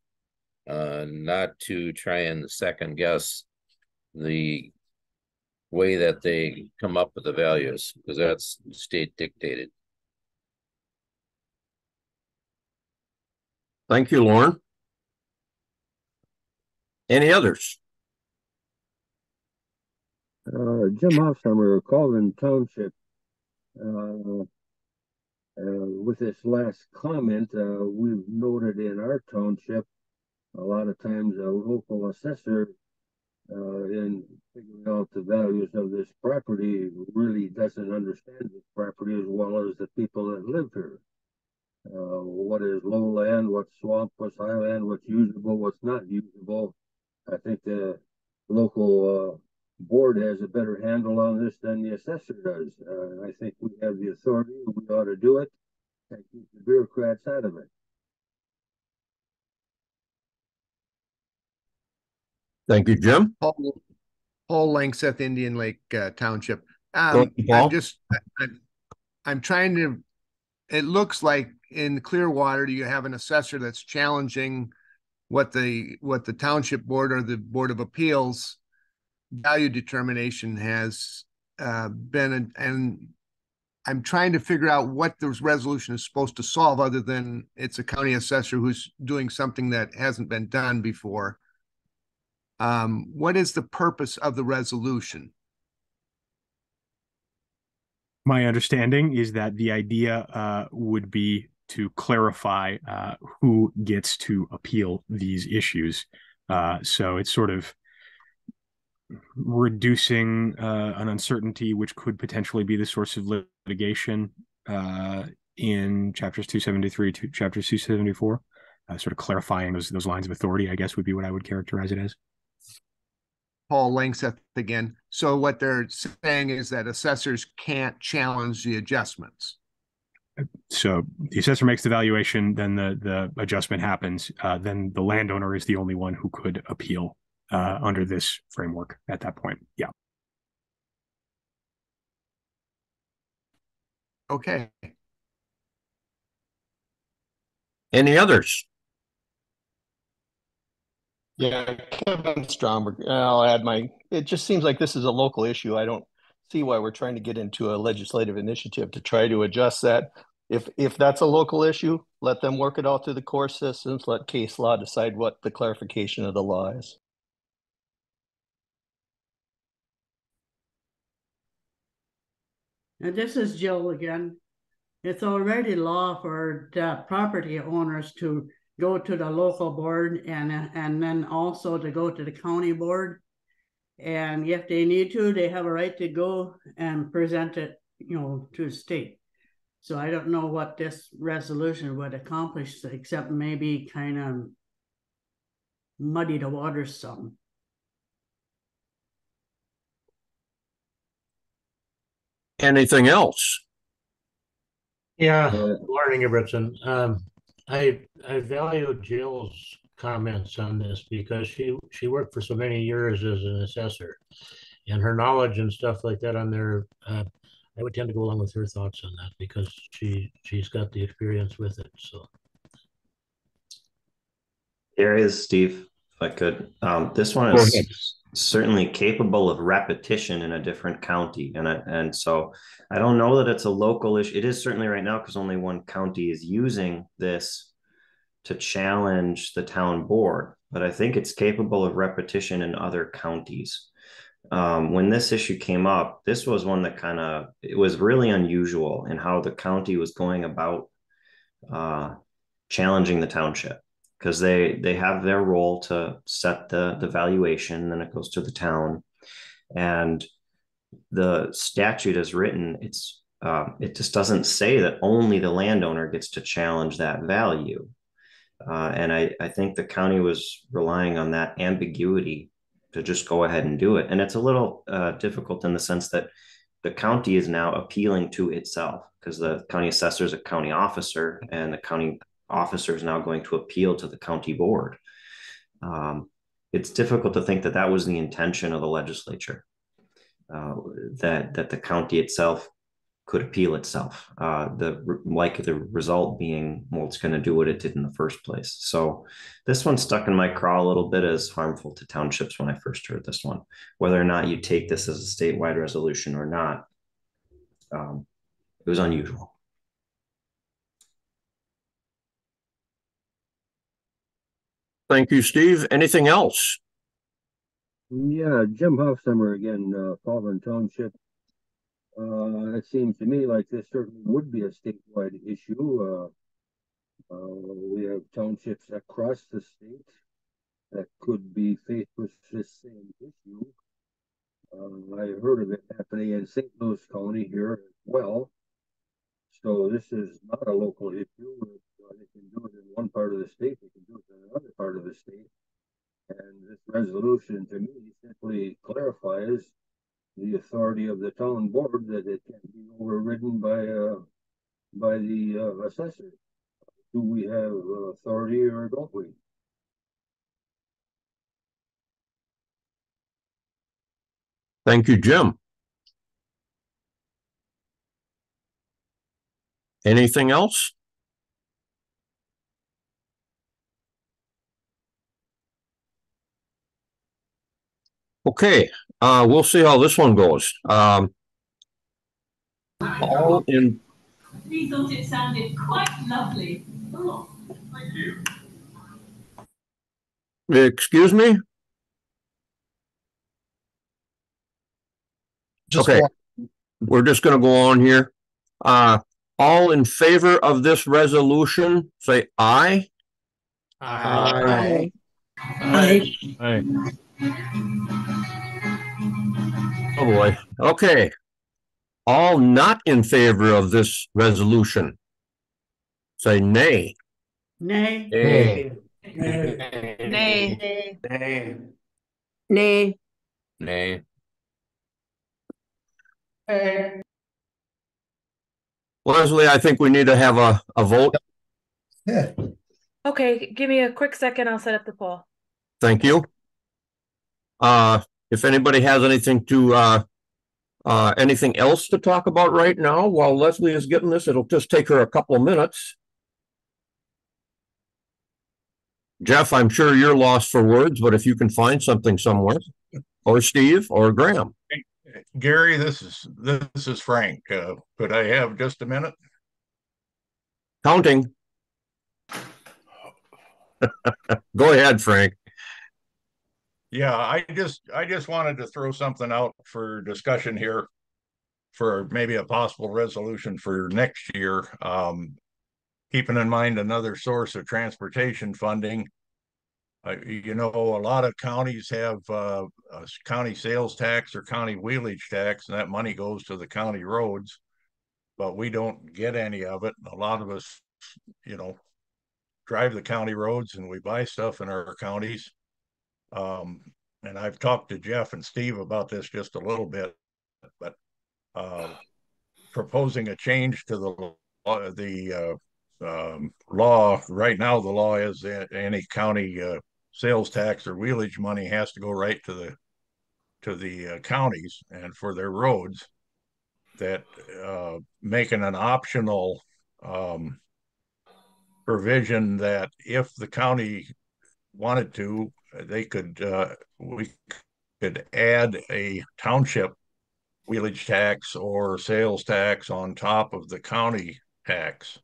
not to try and second guess the way that they come up with the values, because that's state dictated. Thank you, Lauren. Any others? Jim Hofsheimer, Colvin Township. With this last comment, we've noted in our township a lot of times a local assessor in figuring out the values of this property really doesn't understand this property as well as the people that live here. What is lowland, what's swamp, what's highland, what's usable, what's not usable. I think the local board has a better handle on this than the assessor does. I think we have the authority, we ought to do it and keep the bureaucrats out of it. Thank you, Jim. Paul Langseth, Indian Lake Township. Paul. I'm trying to, it looks like in Clearwater, you have an assessor that's challenging what the township board or the Board of Appeals value determination has been, and I'm trying to figure out what the resolution is supposed to solve other than it's a county assessor who's doing something that hasn't been done before. What is the purpose of the resolution? My understanding is that the idea would be to clarify who gets to appeal these issues. So it's sort of reducing an uncertainty which could potentially be the source of litigation in chapters 273 to chapters 274, sort of clarifying those lines of authority, I guess would be what I would characterize it as. Paul Langseth again. So what they're saying is that assessors can't challenge the adjustments. So the assessor makes the valuation, then the adjustment happens. Then the landowner is the only one who could appeal under this framework at that point. Yeah. Okay. Any others? Yeah, Kevin Stromberg. I'll add it just seems like this is a local issue. I don't see why we're trying to get into a legislative initiative to try to adjust that. If that's a local issue, let them work it out through the court systems, let case law decide what the clarification of the law is. And this is Jill again. It's already law for the property owners to go to the local board and then also to go to the county board. And if they need to, they have a right to go and present it, to the state. So I don't know what this resolution would accomplish, except maybe kind of muddy the waters some. Anything else? Yeah, Lauren Ingebrigtsen. I value Jill's comments on this because she worked for so many years as an assessor, and her knowledge and stuff like that on there. I would tend to go along with her thoughts on that because she's got the experience with it. So Here is Steve, if I could. This one Go ahead. is certainly capable of repetition in a different county. And so I don't know that it's a local issue. It is certainly right now because only one county is using this to challenge the town board, but I think it's capable of repetition in other counties. When this issue came up, this was one that it was really unusual in how the county was going about challenging the township, because they have their role to set the valuation, then it goes to the town. And the statute is written, it just doesn't say that only the landowner gets to challenge that value. And I think the county was relying on that ambiguity to just go ahead and do it. And it's a little difficult in the sense that the county is now appealing to itself, because the county assessor is a county officer, and the county officer is now going to appeal to the county board. It's difficult to think that that was the intention of the legislature, that the county itself could appeal itself, the result being, well, it's going to do what it did in the first place. So this one stuck in my craw a little bit as harmful to townships when I first heard this one. Whether or not you take this as a statewide resolution or not, it was unusual. Thank you, Steve. Anything else? Yeah, Jim Hofsummer again, Paulman Township. It seems to me like this certainly would be a statewide issue. We have townships across the state that could be faced with this same issue. I heard of it happening in St. Louis County here as well. So this is not a local issue. They can do it in one part of the state, they can do it in another part of the state. And this resolution to me simply clarifies the authority of the town board, that it can be overridden by the assessor. Do we have authority or don't we? Thank you, Jim. Anything else? Okay, we'll see how this one goes. All in. We thought it sounded quite lovely. Oh, thank you. Excuse me? Okay, we're just going to go on here. All in favor of this resolution, say aye. Aye. Aye. Aye. Oh boy. Okay. All not in favor of this resolution, say nay. Nay. Nay. Nay. Nay. Nay. Nay. Leslie, I think we need to have a vote. Yeah. Okay, give me a quick second. I'll set up the poll. Thank you. If anybody has anything anything else to talk about right now while Leslie is getting this, it'll just take her a couple of minutes. Jeff, I'm sure you're lost for words, but if you can find something somewhere, or Steve or Graham. Gary, this is Frank. Could I have just a minute? Counting. Go ahead, Frank. Yeah, I just wanted to throw something out for discussion here for maybe a possible resolution for next year. Keeping in mind another source of transportation funding. You know, a lot of counties have a county sales tax or county wheelage tax, and that money goes to the county roads, but we don't get any of it. A lot of us, you know, drive the county roads and we buy stuff in our counties. And I've talked to Jeff and Steve about this just a little bit, but proposing a change to the law right now, the law is that any county sales tax or wheelage money has to go right to the counties and for their roads. That making an optional provision that if the county wanted to, they could, we could add a township wheelage tax or sales tax on top of the county tax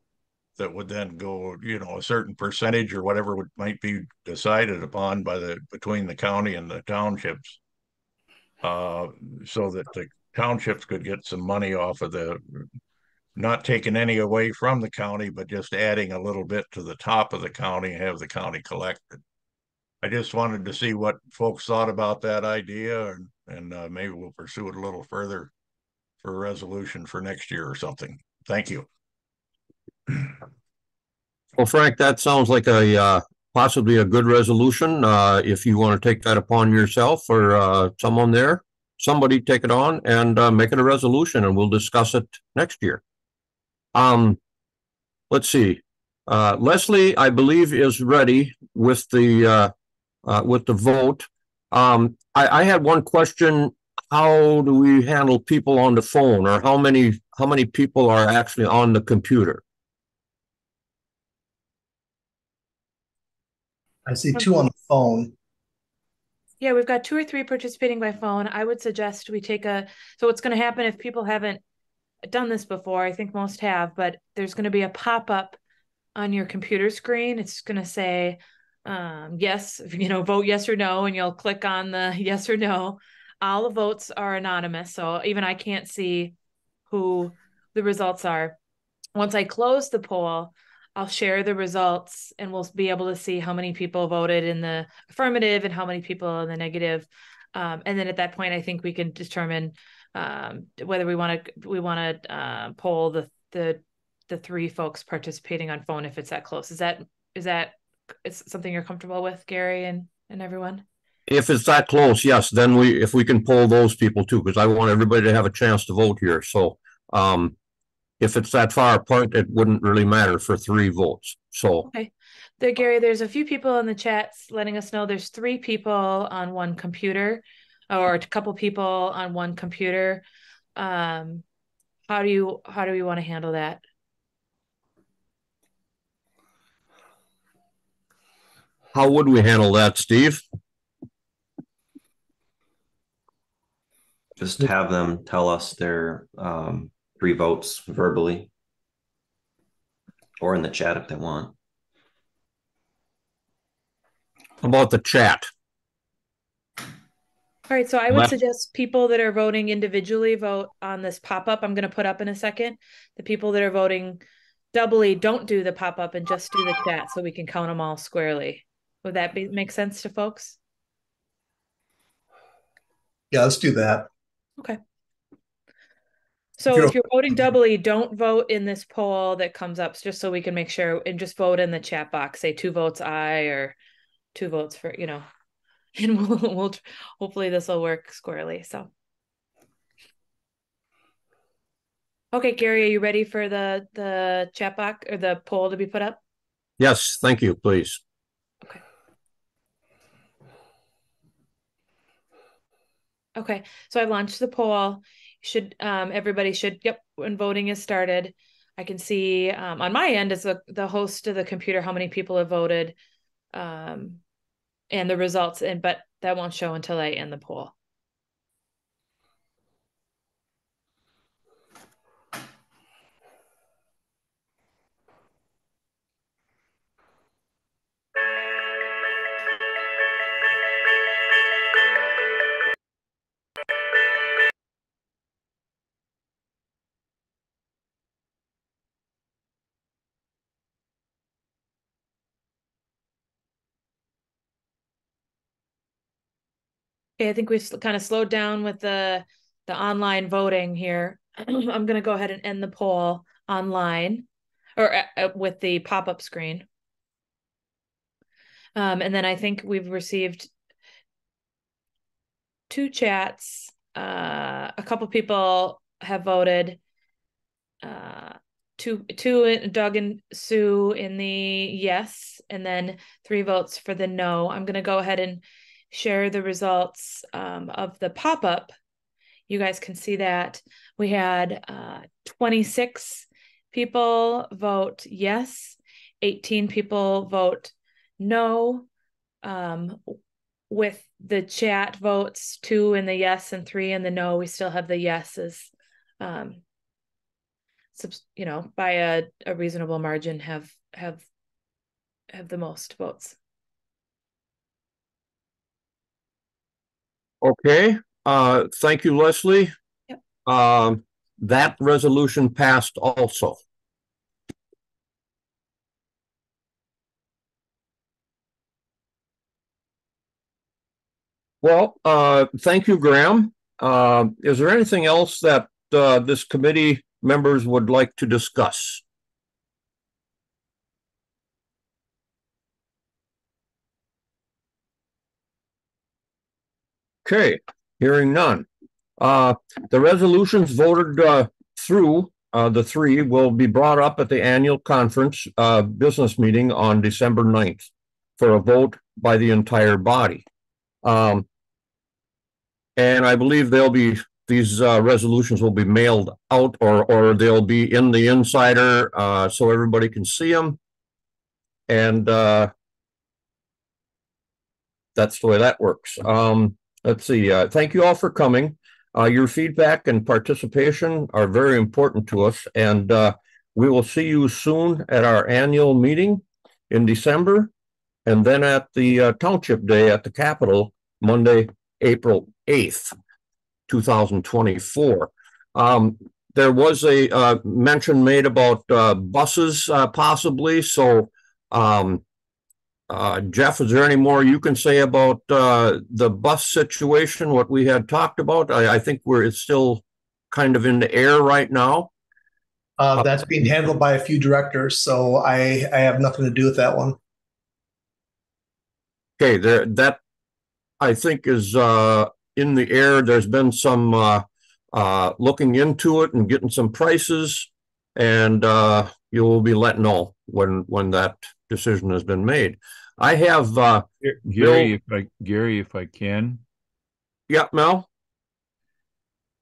that would then go, a certain percentage or whatever might be decided upon between the county and the townships, so that the townships could get some money off of not taking any away from the county, but just adding a little bit to the top of the county and have the county collected. I just wanted to see what folks thought about that idea, and maybe we'll pursue it a little further for a resolution for next year or something. Thank you. Well, Frank, that sounds like possibly a good resolution. If you want to take that upon yourself or somebody take it on and make it a resolution, and we'll discuss it next year. Let's see. Leslie, I believe, is ready with the vote. I had one question. How do we handle people on the phone, or how many people are actually on the computer? I see 2 on the phone. Yeah, we've got 2 or 3 participating by phone. I would suggest we so what's going to happen if people haven't done this before, I think most have, but there's going to be a pop-up on your computer screen. It's going to say, yes, vote yes or no, and you'll click on the yes or no. All the votes are anonymous, so even I can't see who the results are. Once I close the poll, I'll share the results, and we'll be able to see how many people voted in the affirmative and how many people in the negative. And then at that point, I think we can determine whether we want to poll the 3 folks participating on phone if it's that close. Is that something you're comfortable with, Gary and everyone? If it's that close, yes. Then if we can poll those people too, because I want everybody to have a chance to vote here. So if it's that far apart, it wouldn't really matter for 3 votes. So okay, Gary, there's a few people in the chats letting us know there's 3 people on one computer, or a couple people on one computer. How do we want to handle that? How would we handle that, Steve? Just have them tell us their 3 votes verbally or in the chat if they want. How about the chat? All right, so I would suggest people that are voting individually vote on this pop-up I'm going to put up in a second. The people that are voting doubly don't do the pop-up and just do the chat so we can count them all squarely. Would that make sense to folks? Yeah, let's do that. Okay. So if you're voting doubly, don't vote in this poll that comes up, just so we can make sure, and just vote in the chat box. Say 2 votes aye or 2 votes for, and we'll hopefully this will work squarely. So, okay, Gary, are you ready for the chat box or the poll to be put up? Yes, thank you, please. Okay. Okay, so I've launched the poll. Everybody should, yep, when voting is started. I can see on my end as the host of the computer how many people have voted and the results, but that won't show until I end the poll. Okay, I think we've kind of slowed down with the online voting here. I'm going to go ahead and end the poll online, or with the pop-up screen. And then I think we've received 2 chats. A couple people have voted. 2 Doug and Sue in the yes, and then 3 votes for the no. I'm going to go ahead and share the results of the pop-up. You guys can see that we had 26 people vote yes, 18 people vote no, with the chat votes, 2 in the yes and 3 in the no, we still have the yeses, you know, by a reasonable margin have the most votes. Okay. Thank you, Leslie. Yep. That resolution passed also. Well, thank you, Graham. Is there anything else that this committee members would like to discuss? Okay, hearing none. The resolutions voted through the 3 will be brought up at the annual conference business meeting on December 9th for a vote by the entire body. And I believe these resolutions will be mailed out, or they'll be in the insider so everybody can see them. And that's the way that works. Let's see. Thank you all for coming. Your feedback and participation are very important to us, and we will see you soon at our annual meeting in December, and then at the Township Day at the Capitol, Monday, April 8th, 2024. There was a mention made about buses possibly, so Jeff, is there any more you can say about the bus situation, what we had talked about? I think it's still kind of in the air right now. That's being handled by a few directors, so I have nothing to do with that one. Okay, that I think is in the air. There's been some looking into it and getting some prices, and you will be let know when that decision has been made. I have Gary, if I can. Yeah, Mel.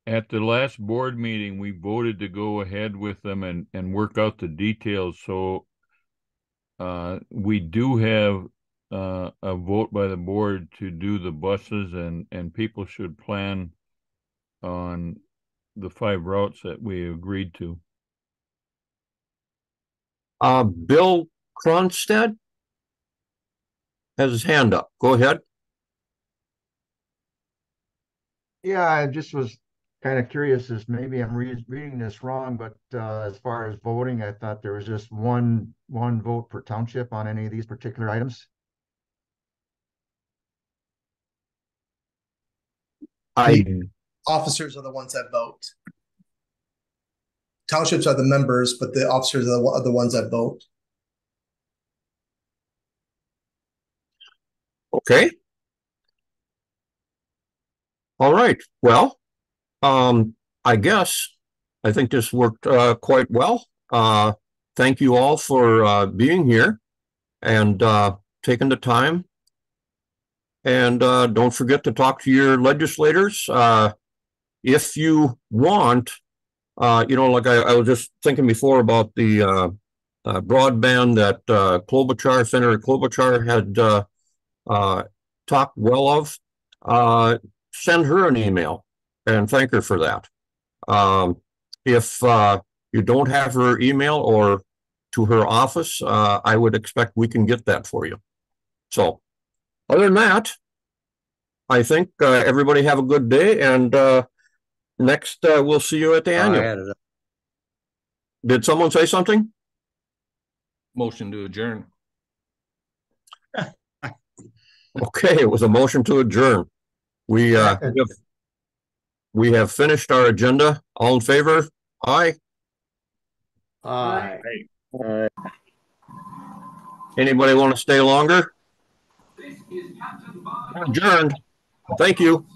At the last board meeting, we voted to go ahead with them and work out the details. So we do have a vote by the board to do the buses, and people should plan on the 5 routes that we agreed to. Bill Cronstead has his hand up. Go ahead. Yeah, I just was kind of curious, as maybe I'm reading this wrong, but as far as voting, I thought there was just one vote per township on any of these particular items. The officers are the ones that vote. Townships are the members, but the officers are the ones that vote. Okay. All right. Well, I think this worked quite well. Thank you all for being here and taking the time. And don't forget to talk to your legislators. If you want, like I was just thinking before about the broadband that Senator Klobuchar had talked well of, send her an email and thank her for that. If you don't have her email or to her office, I would expect we can get that for you. So other than that, I think everybody have a good day, and next we'll see you at the annual. Did someone say something? Motion to adjourn. Okay, it was a motion to adjourn. We have finished our agenda. All in favor? Aye. Aye. Anybody want to stay longer? Adjourned. Thank you.